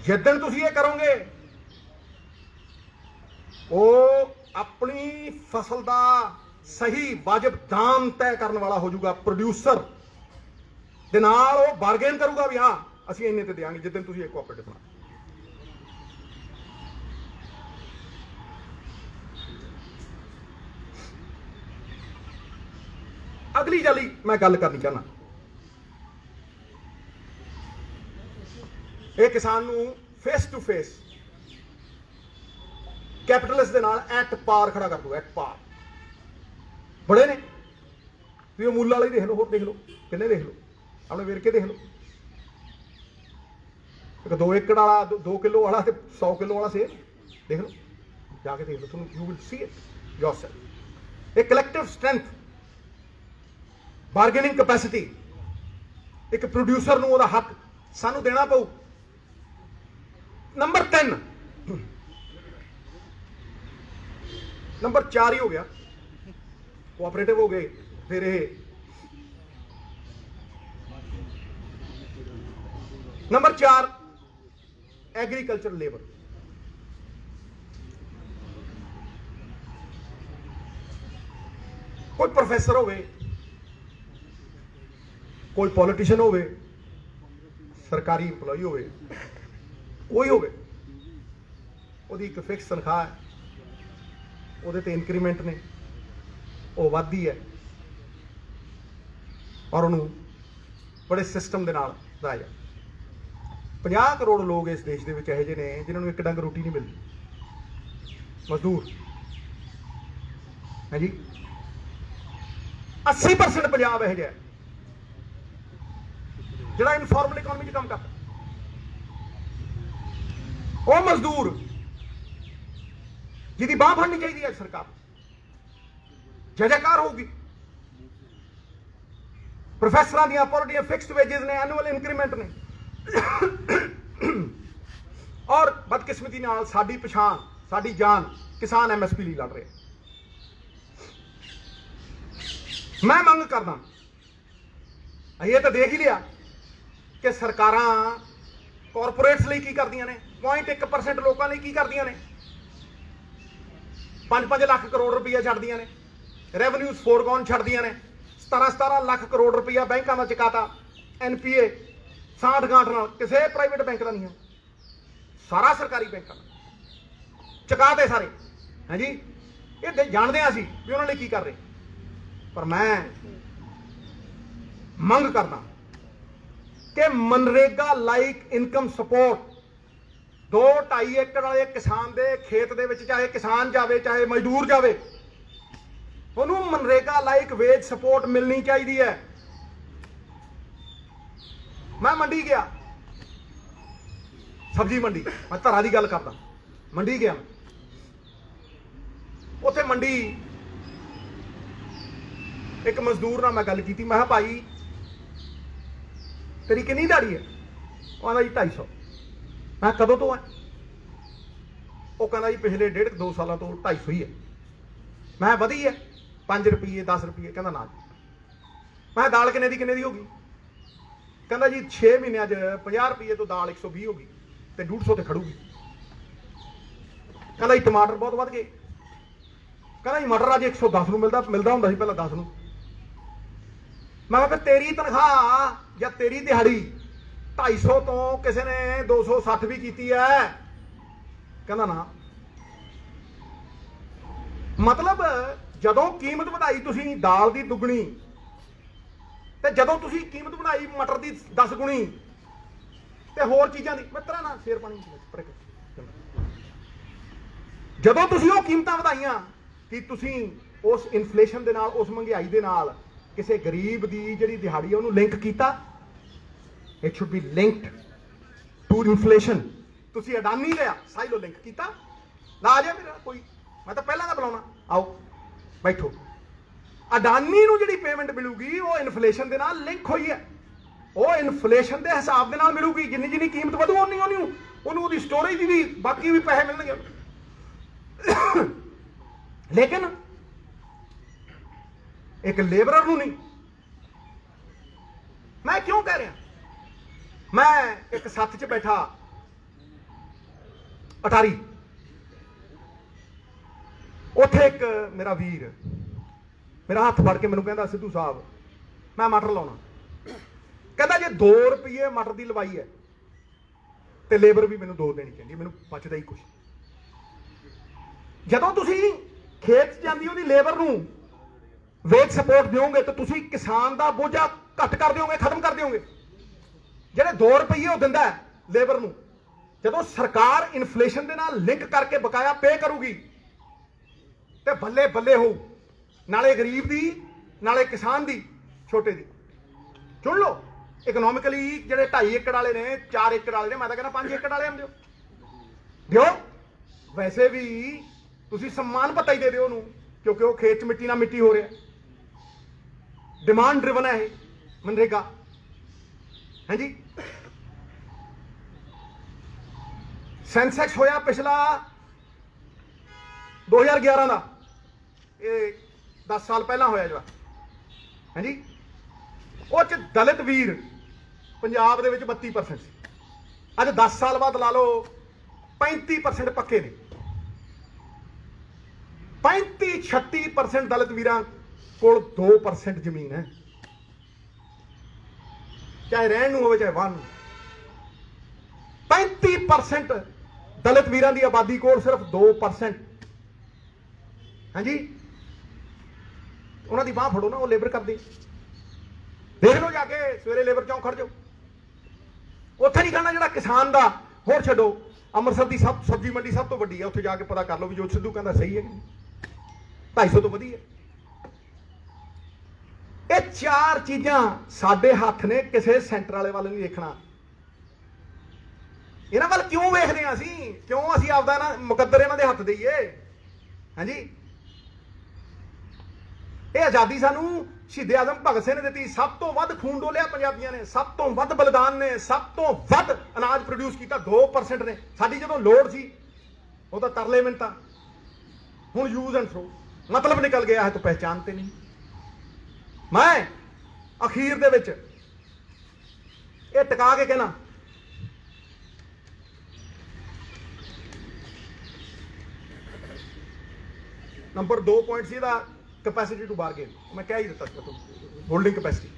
Speaker 1: ਜਿੱਦਣ ਤੁਸੀਂ ਇਹ ਕਰੋਗੇ ਉਹ ਆਪਣੀ ਫਸਲ ਦਾ ਸਹੀ ਵਾਜਬ ਦਾਮ ਤੈਅ ਕਰਨ ਵਾਲਾ ਹੋ ਜਾਊਗਾ। ਪ੍ਰੋਡਿਊਸਰ ਦੇ ਨਾਲ ਉਹ ਬਾਰਗੇਨ ਕਰੂਗਾ ਵੀ ਹਾਂ ਅਸੀਂ ਇੰਨੇ ਤੇ ਦੇਾਂਗੇ ਜਿੱਦਣ ਤੁਸੀਂ ਇੱਕ ਕੋਆਪਰੇਟਿਵ ਬਣਾ। ਅਗਲੀ ਜਾਲੀ ਮੈਂ ਗੱਲ ਕਰਨੀ ਚਾਹੁੰਦਾ, ਇਹ ਕਿਸਾਨ ਨੂੰ ਫੇਸ ਟੂ ਫੇਸ ਕੈਪੀਟਲਿਸਟ ਦੇ ਨਾਲ ਐਟ ਪਾਰ ਖੜਾ ਕਰ ਦੂਗਾ। ਐਟ ਪਾਰ ਬੜੇ ਨੇ, ਤੁਸੀਂ ਉਹ ਮੁੱਲ ਵਾਲੇ ਦੇਖ ਲਓ, ਹੋਰ ਦੇਖ ਲਓ, ਕਿੰਨੇ ਦੇਖ ਲਓ, ਆਪਣੇ ਵੇਰਕੇ ਦੇਖ ਲਓ। ਇੱਕ 2 ਏਕੜ ਵਾਲਾ 2 ਕਿਲੋ ਵਾਲਾ ਤੇ 100 ਕਿਲੋ ਵਾਲਾ ਸੇਬ ਦੇਖ ਲਓ, ਜਾ ਕੇ ਦੇਖ ਲਓ, ਤੁਹਾਨੂੰ you will see it yourself. ਇਹ ਕਲੈਕਟਿਵ ਸਟਰੈਂਥ, ਬਾਰਗੇਨਿੰਗ ਕੈਪੈਸਿਟੀ, ਇੱਕ ਪ੍ਰੋਡਿਊਸਰ ਨੂੰ ਉਹਦਾ ਹੱਕ ਸਾਨੂੰ ਦੇਣਾ ਪਊ। ਨੰਬਰ 3, ਨੰਬਰ 4 ਹੀ ਹੋ ਗਿਆ, ਕੋਆਪਰੇਟਿਵ ਹੋ ਗਏ। ਫਿਰ ਇਹ ਨੰਬਰ 4 ਐਗਰੀਕਲਚਰ ਲੇਬਰ। ਕੋਈ ਪ੍ਰੋਫੈਸਰ ਹੋਵੇ, ਕੋਈ ਪੋਲੀਟੀਸ਼ੀਅਨ ਹੋਵੇ, ਸਰਕਾਰੀ ਇੰਪਲੋਈ ਹੋਵੇ, ਕੋਈ ਹੋਵੇ, ਉਹਦੀ ਇੱਕ ਫਿਕਸ ਤਨਖਾਹ ਹੈ, ਉਹਦੇ ਤੇ ਇਨਕਰੀਮੈਂਟ ਨੇ, ਉਹ ਵੱਧਦੀ ਹੈ ਔਰ ਉਹਨੂੰ ਬੜੇ ਸਿਸਟਮ ਦੇ ਨਾਲ ਵਧਾਇਆ ਜਾਂਦਾ। 50 ਕਰੋੜ ਲੋਕ ਇਸ ਦੇਸ਼ ਦੇ ਵਿੱਚ ਇਹੋ ਜਿਹੇ ਨੇ ਜਿਨ੍ਹਾਂ ਨੂੰ ਇੱਕ ਡੰਗ ਰੋਟੀ ਨਹੀਂ ਮਿਲਦੀ, ਮਜ਼ਦੂਰ ਹੈ ਜੀ। 80% ਪੰਜਾਬ ਇਹੋ ਜਿਹਾ ਜਿਹੜਾ ਇਨਫਾਰਮਲ ਇਕਨੋਮੀ 'ਚ ਕੰਮ ਕਰਦਾ। ਉਹ ਮਜ਼ਦੂਰ ਜਿਹਦੀ ਬਾਂਹ ਫੜਨੀ ਚਾਹੀਦੀ ਹੈ ਸਰਕਾਰ, ਜੈਕਾਰ ਹੋਊਗੀ। ਪ੍ਰੋਫੈਸਰਾਂ ਦੀਆਂ ਪੋਲੀਟੀਆਂ ਫਿਕਸਡ ਵੇਜਸ ਨੇ, ਐਨੂਅਲ ਇਨਕਰੀਮੈਂਟ ਨੇ, ਔਰ ਬਦਕਿਸਮਤੀ ਨਾਲ ਸਾਡੀ ਪਛਾਣ, ਸਾਡੀ ਜਾਨ ਕਿਸਾਨ ਐਮਐਸਪੀ ਲਈ ਲੜ ਰਹੇ। ਮੈਂ ਮੰਗ ਕਰਦਾ, ਅਸੀਂ ਇਹ ਤਾਂ ਦੇਖ ਹੀ ਲਿਆ ਕਿ ਸਰਕਾਰਾਂ ਕਾਰਪੋਰੇਟਸ ਲਈ ਕੀ ਕਰਦੀਆਂ ਨੇ, 0.1% ਲੋਕਾਂ ਲਈ ਕੀ ਕਰਦੀਆਂ ਨੇ। 5-5 ਲੱਖ ਕਰੋੜ ਰੁਪਈਆ ਛੱਡਦੀਆਂ ਨੇ, ਰੈਵਨਿਊ ਫੋਰਗੋਨ ਛੱਡਦੀਆਂ ਨੇ। 17 ਲੱਖ ਕਰੋੜ ਰੁਪਈਆ ਬੈਂਕਾਂ ਦਾ ਚੁਕਾਤਾ, ਐਨਪੀਏ ਸਾਂਠ ਗਾਂਠ ਨਾਲ, ਕਿਸੇ ਪ੍ਰਾਈਵੇਟ ਬੈਂਕ ਦਾ ਨਹੀਂ ਹੈ, ਸਾਰਾ ਸਰਕਾਰੀ ਬੈਂਕਾਂ ਦਾ ਚੁਕਾਤੇ ਸਾਰੇ। ਹਾਂਜੀ, ਇਹ ਜਾਣਦੇ ਹਾਂ ਅਸੀਂ ਵੀ ਉਹਨਾਂ ਲਈ ਕੀ ਕਰ ਰਹੇ। ਪਰ ਮੈਂ ਮੰਗ ਕਰਦਾ ਕਿ ਮਨਰੇਗਾ ਲਾਈਕ ਇਨਕਮ ਸਪੋਰਟ 2-2.5 ਏਕੜ ਵਾਲੇ ਕਿਸਾਨ ਦੇ ਖੇਤ ਦੇ ਵਿੱਚ, ਚਾਹੇ ਕਿਸਾਨ ਜਾਵੇ ਚਾਹੇ ਮਜ਼ਦੂਰ ਜਾਵੇ, ਉਹਨੂੰ ਮਨਰੇਗਾ ਲਾਈਕ ਵੇਜ ਸਪੋਰਟ ਮਿਲਣੀ ਚਾਹੀਦੀ ਹੈ। ਮੈਂ ਮੰਡੀ ਗਿਆ, ਸਬਜ਼ੀ ਮੰਡੀ, ਮੈਂ ਧਰਾ ਦੀ ਗੱਲ ਕਰਦਾ, ਮੰਡੀ ਗਿਆ, ਉੱਥੇ ਮੰਡੀ ਇੱਕ ਮਜ਼ਦੂਰ ਨਾਲ ਮੈਂ ਗੱਲ ਕੀਤੀ। ਮੈਂ ਕਿਹਾ ਭਾਈ ਤੇਰੀ ਕਿੰਨੀ ਦਿਹਾੜੀ ਹੈ? ਉਹ ਕਹਿੰਦਾ ਜੀ 250। ਮੈਂ ਕਦੋਂ ਤੋਂ ਹੈ? ਉਹ ਕਹਿੰਦਾ ਜੀ ਪਿਛਲੇ 1.5-2 ਸਾਲਾਂ ਤੋਂ 250 ਹੀ ਹੈ। ਮੈਂ ਵਧੀ ਹੈ 5 ਰੁਪਏ 10 ਰੁਪਏ। ਕਹਿੰਦਾ ਨਾ। ਮੈਂ ਦਾਲ ਕਿੰਨੇ ਦੀ ਹੋ ਗਈ? ਕਹਿੰਦਾ ਜੀ 6 ਮਹੀਨਿਆਂ 'ਚ 50 ਰੁਪਏ ਤੋਂ ਦਾਲ 120 ਹੋ ਗਈ ਤੇ 150 ਤੇ ਖੜੂਗੀ। ਕਹਿੰਦਾ ਜੀ ਟਮਾਟਰ ਬਹੁਤ ਵੱਧ ਗਏ। ਕਹਿੰਦਾ ਜੀ ਮਟਰ ਅੱਜ 110 ਨੂੰ ਮਿਲਦਾ ਹੁੰਦਾ ਸੀ ਪਹਿਲਾਂ 10 ਨੂੰ। ਮੈਂ ਕਿਹਾ ਤੇਰੀ ਤਨਖਾਹ ਜਾਂ ਤੇਰੀ ਦਿਹਾੜੀ 250 ਤੋਂ ਕਿਸੇ ਨੇ 260 ਵੀ ਕੀਤੀ ਹੈ? ਕਹਿੰਦਾ ਨਾ। ਮਤਲਬ ਜਦੋਂ ਕੀਮਤ ਵਧਾਈ ਤੁਸੀਂ ਦਾਲ ਦੀ ਦੁੱਗਣੀ, ਤੇ ਜਦੋਂ ਤੁਸੀਂ ਕੀਮਤ ਬਣਾਈ ਮਟਰ ਦੀ 10 ਗੁਣੀ ਤੇ ਹੋਰ ਚੀਜ਼ਾਂ ਦੀ, ਮਿੱਤਰਾ ਨਾ ਸ਼ੇਰ ਪਾਣੀ, ਜਦੋਂ ਤੁਸੀਂ ਉਹ ਕੀਮਤਾਂ ਵਧਾਈਆਂ, ਕਿ ਤੁਸੀਂ ਉਸ ਇਨਫਲੇਸ਼ਨ ਦੇ ਨਾਲ, ਉਸ ਮਹਿੰਗਾਈ ਦੇ ਨਾਲ ਕਿਸੇ ਗਰੀਬ ਦੀ ਜਿਹੜੀ ਦਿਹਾੜੀ ਉਹਨੂੰ ਲਿੰਕ ਕੀਤਾ। It should be linked to inflation. ਤੁਸੀਂ ਅਡਾਨੀ ਲਿਆ, ਸਾਈਲੋ ਲਿੰਕ ਕੀਤਾ। ਲਾ ਜਾ ਮੇਰਾ ਕੋਈ, ਮੈਂ ਤਾਂ ਪਹਿਲਾਂ ਦਾ ਬੁਲਾਉਣਾ, ਆਓ ਬੈਠੋ। ਅਡਾਨੀ ਨੂੰ ਜਿਹੜੀ ਪੇਮੈਂਟ ਮਿਲੂਗੀ ਉਹ ਇਨਫਲੇਸ਼ਨ ਦੇ ਨਾਲ ਲਿੰਕ ਹੋਈ ਹੈ। ਉਹ ਇਨਫਲੇਸ਼ਨ ਦੇ ਹਿਸਾਬ ਦੇ ਨਾਲ ਮਿਲੂਗੀ। ਜਿੰਨੀ ਕੀਮਤ ਵਧੂ ਉਹਨੂੰ ਉਹਦੀ ਸਟੋਰੇਜ ਦੀ ਵੀ ਬਾਕੀ ਵੀ ਪੈਸੇ ਮਿਲਣਗੇ। ਲੇਕਿਨ ਇੱਕ ਲੇਬਰਰ ਨੂੰ ਨਹੀਂ। ਮੈਂ ਕਿਉਂ ਕਹਿ ਰਿਹਾ? ਮੈਂ ਇੱਕ ਸੱਥ 'ਚ ਬੈਠਾ ਅਟਾਰੀ, ਉੱਥੇ ਇੱਕ ਮੇਰਾ ਵੀਰ ਮੇਰਾ ਹੱਥ ਫੜ ਕੇ ਮੈਨੂੰ ਕਹਿੰਦਾ, ਸਿੱਧੂ ਸਾਹਿਬ ਮੈਂ ਮਟਰ ਲਾਉਣਾ। ਕਹਿੰਦਾ ਜੇ 2 ਰੁਪਏ ਮਟਰ ਦੀ ਲਵਾਈ ਹੈ ਤੇ ਲੇਬਰ ਵੀ ਮੈਨੂੰ 2 ਦੇਣੀ ਚਾਹੀਦੀ, ਮੈਨੂੰ ਬਚਦਾ ਹੀ ਕੁਛ। ਜਦੋਂ ਤੁਸੀਂ ਖੇਤ 'ਚ ਜਾਂਦੀ ਉਹਦੀ ਲੇਬਰ ਨੂੰ ਵੇਜ ਸਪੋਰਟ ਦਿਓਗੇ ਤਾਂ ਤੁਸੀਂ ਕਿਸਾਨ ਦਾ ਬੋਝਾ ਘੱਟ ਕਰ ਦਿਓਗੇ, ਖਤਮ ਕਰ ਦਿਓਗੇ। ਜਿਹੜੇ 2 ਰੁਪਏ ਉਹ ਦਿੰਦਾ ਲੇਬਰ ਨੂੰ, ਜਦੋਂ ਸਰਕਾਰ ਇਨਫਲੇਸ਼ਨ ਦੇ ਨਾਲ ਲਿੰਕ ਕਰਕੇ ਬਕਾਇਆ ਪੇ ਕਰੂਗੀ ਤੇ ਬੱਲੇ ਬੱਲੇ ਹੋਊ, ਨਾਲੇ ਗਰੀਬ ਦੀ ਨਾਲੇ ਕਿਸਾਨ ਦੀ, ਛੋਟੇ ਦੀ। ਚੁਣ ਲਓ ਇਕਨੋਮਿਕਲੀ ਜਿਹੜੇ 2.5 ਏਕੜ ਵਾਲੇ ਨੇ, 4 ਏਕੜ ਵਾਲੇ ਨੇ, ਮੈਂ ਤਾਂ ਕਹਿੰਦਾ 5 ਏਕੜ ਵਾਲੇ ਦਿਓ ਦਿਓ। ਵੈਸੇ ਵੀ ਤੁਸੀਂ सम्मान ਪਤਾ ਹੀ ਦੇ ਦਿਓ ਉਹਨੂੰ, ਕਿਉਂਕਿ ਉਹ ਖੇਤ 'ਚ ਮਿੱਟੀ ਨਾਲ ਮਿੱਟੀ ਹੋ ਰਿਹਾ। ਡਿਮਾਂਡ ਡਰਿਵਨ ਹੈ ਇਹ ਮਨਰੇਗਾ। ਹਾਂਜੀ, ਸੈਂਸੈਕਸ ਹੋਇਆ ਪਿਛਲਾ 2011 ਦਾ, ਇਹ 10 ਸਾਲ ਪਹਿਲਾਂ ਹੋਇਆ ਜਿਹੜਾ। ਹਾਂਜੀ, ਉਹ 'ਚ ਦਲਿਤ ਵੀਰ ਪੰਜਾਬ ਦੇ ਵਿੱਚ 32% ਸੀ। ਅੱਜ 10 ਸਾਲ ਬਾਅਦ ਲਾ ਲਓ 35% ਪੱਕੇ ਨੇ। 35-36% ਦਲਿਤ ਵੀਰਾਂ ਕੋਲ 2% ਜ਼ਮੀਨ ਹੈ, ਚਾਹੇ ਰਹਿਣ ਨੂੰ ਹੋਵੇ ਚਾਹੇ ਵਾਹਣ ਨੂੰ। 35% ਦਲਿਤ ਵੀਰਾਂ ਦੀ ਆਬਾਦੀ ਕੋਲ ਸਿਰਫ 2%। ਹਾਂਜੀ, ਉਹਨਾਂ ਦੀ ਬਾਹ ਫੜੋ ਨਾ, ਉਹ ਲੇਬਰ ਕਰਦੇ। ਦੇਖ ਲਓ ਜਾ ਕੇ, ਸਵੇਰੇ ਲੇਬਰ ਚੌਂਕ ਖੜ ਜਾਓ, ਉੱਥੇ ਨਹੀਂ ਕਰਨਾ ਜਿਹੜਾ ਕਿਸਾਨ ਦਾ। ਹੋਰ ਛੱਡੋ, ਅੰਮ੍ਰਿਤਸਰ ਦੀ ਸਬਜ਼ੀ ਮੰਡੀ ਸਭ ਤੋਂ ਵੱਡੀ ਹੈ, ਉੱਥੇ ਜਾ ਕੇ ਪਤਾ ਕਰ ਲਓ ਵੀ ਜੋ ਸਿੱਧੂ ਕਹਿੰਦਾ ਸਹੀ ਹੈ ਕਿ ਨਹੀਂ। 250 ਤੋਂ ਵਧੀਆ। ਇਹ 4 ਚੀਜ਼ਾਂ ਸਾਡੇ ਹੱਥ ਨੇ, ਕਿਸੇ ਸੈਂਟਰ ਵਾਲੇ ਵੱਲ ਨਹੀਂ ਦੇਖਣਾ। ਇਹਨਾਂ ਵੱਲ ਕਿਉਂ ਵੇਖਦੇ ਹਾਂ ਅਸੀਂ? ਕਿਉਂ ਅਸੀਂ ਆਪਦਾ ਨਾ ਮੁਕੱਦਰ ਇਹਨਾਂ ਦੇ ਹੱਥ ਦੇਈਏ? ਹਾਂਜੀ, ਇਹ ਆਜ਼ਾਦੀ ਸਾਨੂੰ ਸ਼ਹੀਦ ਆਜ਼ਮ ਭਗਤ ਸਿੰਘ ਨੇ ਦਿੱਤੀ। ਸਭ ਤੋਂ ਵੱਧ ਖੂਨ ਡੋਲਿਆ ਪੰਜਾਬੀਆਂ ਨੇ, ਸਭ ਤੋਂ ਵੱਧ ਬਲੀਦਾਨ ਨੇ, ਸਭ ਤੋਂ ਵੱਧ ਅਨਾਜ ਪ੍ਰੋਡਿਊਸ ਕੀਤਾ 2% ਨੇ। ਸਾਡੀ ਜਦੋਂ ਲੋੜ ਸੀ ਉਹ ਤਾਂ ਤਰਲੇ ਮਿੰਟਾਂ, ਹੁਣ ਯੂਜ਼ ਐਂਡ ਥਰੋ, मतलब निकल गया है तो पहचानते नहीं। मैं अखीर दे विच ये टिका के कहना, number 2 point C capacity to bargain, मैं कह ही दिता होल्डिंग कैपेसिटी।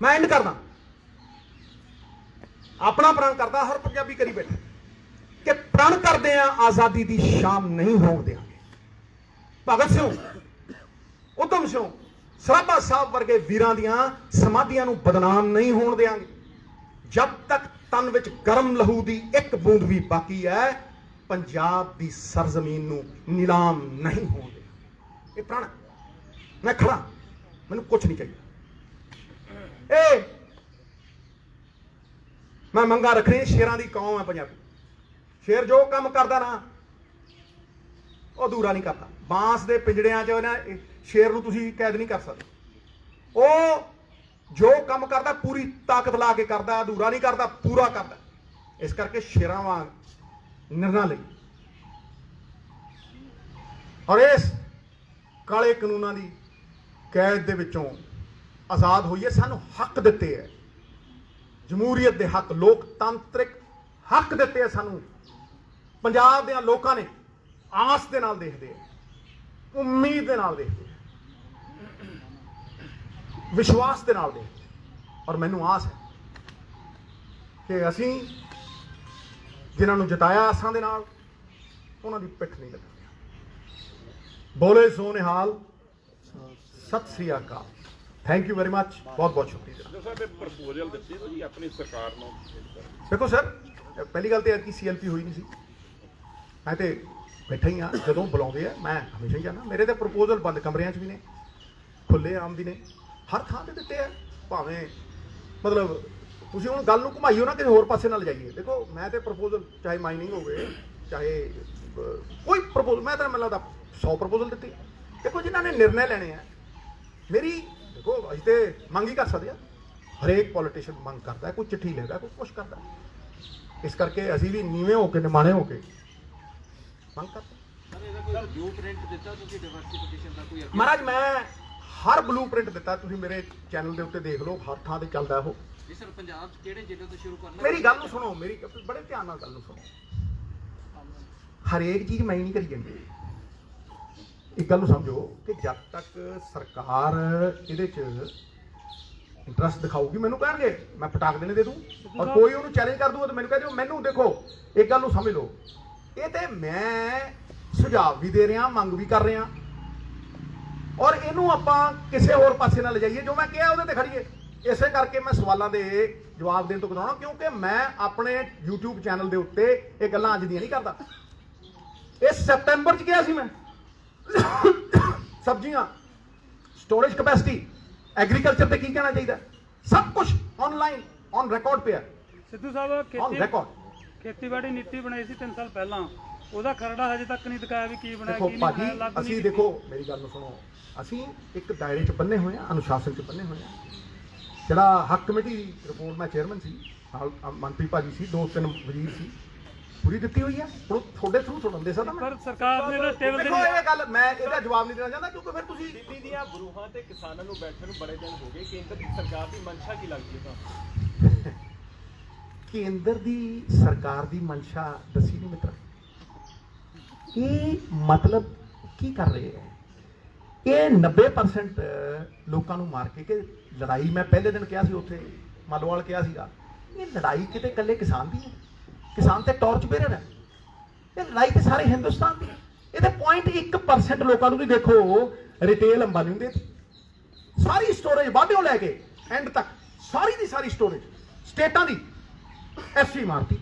Speaker 1: मैं एंड करना, अपना प्रण करता हर पंजाबी करी बैठा कि प्रण करते हैं आजादी की शाम नहीं होण देंगे। भगत सिंह, उधम सिंह, सराभा साहब वर्गे वीरां दियां समाधियां नूं बदनाम नहीं होण देंगे। जब तक तन विच गर्म लहू दी एक बूंद भी बाकी है, पंजाब दी सरजमीन नूं नीलाम नहीं होण देंगे। ये प्रण, मैं खड़ा, मैनूं कुछ नहीं चाहिए। ए मैं मंगा रखनी, शेरां दी कौम है पंजाबी। शेर जो काम करदा ना ਉਹ ਅਧੂਰਾ ਨਹੀਂ ਕਰਦਾ। ਬਾਂਸ ਦੇ ਪਿੰਜੜਿਆਂ 'ਚ ਨਾ ਸ਼ੇਰ ਨੂੰ ਤੁਸੀਂ ਕੈਦ ਨਹੀਂ ਕਰ ਸਕਦੇ। ਉਹ ਜੋ ਕੰਮ ਕਰਦਾ ਪੂਰੀ ਤਾਕਤ ਲਾ ਕੇ ਕਰਦਾ, ਅਧੂਰਾ ਨਹੀਂ ਕਰਦਾ, ਪੂਰਾ ਕਰਦਾ। ਇਸ ਕਰਕੇ ਸ਼ੇਰਾਂ ਵਾਂਗ ਨਿਰਣਾ ਲਈ ਔਰ ਇਸ ਕਾਲੇ ਕਾਨੂੰਨਾਂ ਦੀ ਕੈਦ ਦੇ ਵਿੱਚੋਂ ਆਜ਼ਾਦ ਹੋਈਏ। ਸਾਨੂੰ ਹੱਕ ਦਿੱਤੇ ਹੈ, ਜਮਹੂਰੀਅਤ ਦੇ ਹੱਕ, ਲੋਕਤੰਤਰਿਕ ਹੱਕ ਦਿੱਤੇ ਹੈ ਸਾਨੂੰ। ਪੰਜਾਬ ਦੇ ਲੋਕਾਂ ਨੇ ਆਸ ਦੇ ਨਾਲ ਦੇਖਦੇ ਆ, ਉਮੀਦ ਦੇ ਨਾਲ ਦੇਖਦੇ ਆ, ਵਿਸ਼ਵਾਸ ਦੇ ਨਾਲ ਦੇਖਦੇ ਆ। ਔਰ ਮੈਨੂੰ ਆਸ ਹੈ ਕਿ ਅਸੀਂ ਜਿਨ੍ਹਾਂ ਨੂੰ ਜਿਤਾਇਆ ਆਸਾਂ ਦੇ ਨਾਲ, ਉਹਨਾਂ ਦੀ ਪਿੱਠ ਨਹੀਂ ਲੱਗਾਂਗੇ। ਬੋਲੇ ਸੋ ਨਿਹਾਲ, ਸਤਿ ਸ੍ਰੀ ਅਕਾਲ। ਥੈਂਕ ਯੂ ਵੈਰੀ ਮਚ, ਬਹੁਤ ਬਹੁਤ ਸ਼ੁਕਰੀਆ।
Speaker 2: ਸਰ ਪ੍ਰਪੋਜ਼ਲ ਦਿੱਤੀ ਤੁਸੀਂ ਆਪਣੀ ਸਰਕਾਰ ਨੂੰ।
Speaker 1: ਦੇਖੋ ਸਰ, ਪਹਿਲੀ ਗੱਲ ਤੇ ਐਤਕੀ CLP ਹੋਈ ਨਹੀਂ ਸੀ। ਮੈਂ ਤੇ बैठा ही हाँ, जो बुलाते हैं मैं हमेशा ही जाना। मेरे तो प्रपोजल बंद कमरिया भी ने, खुले आम भी ने, हर थां ते दिते है। भावें मतलब तुसीं हुण गल नूं घुमाइओ ना किसी होर पासे ना जाइए। देखो मैं तो प्रपोजल चाहे माइनिंग हो गए, चाहे कोई प्रपोजल, मैं तो मैनूं लगदा 100 प्रपोजल दिते। देखो जिन्होंने निर्णय लेने हैं, मेरी देखो असीं ते मंग ही कर सकते हैं। हरेक पॉलिटिशियन मंग करता है, कोई चिट्ठी लिखदा, कोई कुछ करता। इस करके असीं भी नीवें होकर निमाणे होकर महाराज मैं हर ब्लू प्रिंट दिता, मेरे चैनल के उत्ते देख लो, हर थां ते चलदा हो। मेरी गल नूं सुनो, मेरी बड़े ध्यान नाल गल नूं सुनो। हरेक चीज मैं नहीं करी जांदी। एक गल समझो कि जब तक सरकार ये इंटरस्ट दिखाऊगी मैनू कह मैं पटाक देने दे दूँ और कोई उन्होंने चैलेंज कर दूगा तो मैनू कह दो मैनू देखो एक गल समझ लो ये तो मैं सुझाव भी दे रहा मंग भी कर रहा और इनू आपां किसी होर पासे ना ले जाइए जो मैं कहा उहदे ते खड़ीए इसे करके मैं सवालों के जवाब देने तो कटाउणा क्योंकि मैं अपने यूट्यूब चैनल के उत्ते ये गल्लां अज दियां नहीं करता इस सैप्टेंबर च गया सी मैं सब्जियां स्टोरेज कैपेसिटी एग्रीकल्चर पे की कहना चाहिए सब कुछ ऑनलाइन ऑन रिकॉर्ड पे है
Speaker 3: सिद्धू साहब
Speaker 1: ऑन रिकॉर्ड
Speaker 3: ਖੇਤੀਬਾੜੀ ਨੀਤੀ ਬਣਾਈ ਸੀ 3 ਸਾਲ ਪਹਿਲਾਂ ਉਹਦਾ ਖਰੜਾ ਹਜੇ ਤੱਕ ਨਹੀਂ ਦਿਖਾਇਆ ਵੀ ਕੀ ਬਣਾਇਆ
Speaker 1: देखो
Speaker 3: ਕੀ
Speaker 1: भाजी
Speaker 3: ਨਹੀਂ ਬਣਾਇਆ
Speaker 1: ਅਸੀਂ देखो मेरी गल सुनो ਅਸੀਂ ਇੱਕ ਦਾਇਰੇ ਚ ਬੰਨੇ ਹੋਏ ਆ ਅਨੁਸ਼ਾਸਨ ਚ ਬੰਨੇ ਹੋਏ ਆ ਜਿਹੜਾ ਹੱਕ ਕਮੇਟੀ ਦੀ ਰਿਪੋਰਟ ਮੈਂ ਚੇਅਰਮੈਨ ਸੀ ਨਾਲ ਮਨਪ੍ਰੀਤ ਭਾਜੀ ਸੀ 2-3 ਵਜ਼ੀਰ ਸੀ ਪੂਰੀ ਦਿੱਤੀ ਹੋਈ ਹੈ ਹੁਣ ਤੁਹਾਡੇ ਥਰੂ ਸੁਣਨ ਦੇ ਸਕਦਾ ਮੈਂ
Speaker 3: ਪਰ ਸਰਕਾਰ ਨੇ ਤਾਂ ਟੇਬਲ
Speaker 1: ਦੇਖੋ ਇਹ ਗੱਲ ਮੈਂ ਇਹਦਾ ਜਵਾਬ ਨਹੀਂ ਦੇਣਾ ਚਾਹੁੰਦਾ ਕਿਉਂਕਿ ਫਿਰ ਤੁਸੀਂ
Speaker 4: ਦਿੱਲੀ ਦੀਆਂ ਬਰੂਹਾਂ ਤੇ ਕਿਸਾਨਾਂ ਨੂੰ ਬੈਠਣ ਨੂੰ ਬੜੇ ਦਿਨ ਹੋ ਗਏ ਕੇਂਦਰ ਦੀ ਸਰਕਾਰ ਦੀ ਮਨਸ਼ਾ ਕੀ ਲੱਗਦੀ ਹੈ ਤੁਹਾਨੂੰ
Speaker 1: ਕੇਂਦਰ ਦੀ ਸਰਕਾਰ ਦੀ ਮਨਸ਼ਾ ਦੱਸੀ ਨਹੀਂ ਮਿੱਤਰ ਇਹ ਮਤਲਬ ਕੀ ਕਰ ਰਹੇ ਹੈ ਇਹ 90% ਲੋਕਾਂ ਨੂੰ ਮਾਰ ਕੇ ਲੜਾਈ ਮੈਂ ਪਹਿਲੇ ਦਿਨ ਕਿਹਾ ਸੀ ਉੱਥੇ ਮਾਲੋਵਾਲ ਕਿਹਾ ਸੀਗਾ ਇਹ ਲੜਾਈ ਕਿਤੇ ਇਕੱਲੇ ਕਿਸਾਨ ਦੀ ਹੈ ਕਿਸਾਨ ਤੇ ਟਾਰਚ ਬੇਰਰ ਹੈ ਇਹ ਲੜਾਈ ਤੇ ਸਾਰੇ ਹਿੰਦੁਸਤਾਨ ਦੀ ਹੈ ਇਹਦੇ 0.1% ਲੋਕਾਂ ਨੂੰ ਵੀ ਦੇਖੋ ਰਿਟੇਲ ਅੰਬਾਨੀ ਨੂੰ ਦੇਤੀ ਸਾਰੀ ਸਟੋਰੇਜ ਵਾਢਿਓ ਲੈ ਕੇ ਐਂਡ ਤੱਕ ਸਾਰੀ ਦੀ ਸਾਰੀ ਸਟੋਰੇਜ ਸਟੇਟਾਂ ਦੀ ਐਫਸੀ ਮਾਰਤੀ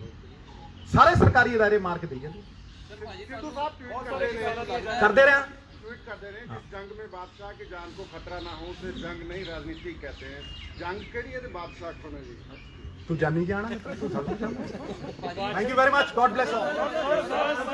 Speaker 1: ਸਾਰੇ ਸਰਕਾਰੀ ਇਦਾਰੇ ਮਾਰ ਕੇ ਦੇ ਜਾਂਦੇ
Speaker 5: सिद्धू साहब ट्वीट कर रहे हैं
Speaker 1: ਕਰਦੇ ਰਿਹਾ
Speaker 5: ट्वीट करते रहे जिस जंग में बादशाह की जान को खतरा ना हो उसे जंग नहीं राजनीति कहते हैं जंग केड़ी है बादशाह को जी
Speaker 1: ਤੂੰ ਜਾਨੀ ਜਾਣਾ ਤੂੰ ਸਭ ਕੁਝ ਜਾਣਦਾ thank you very much god bless all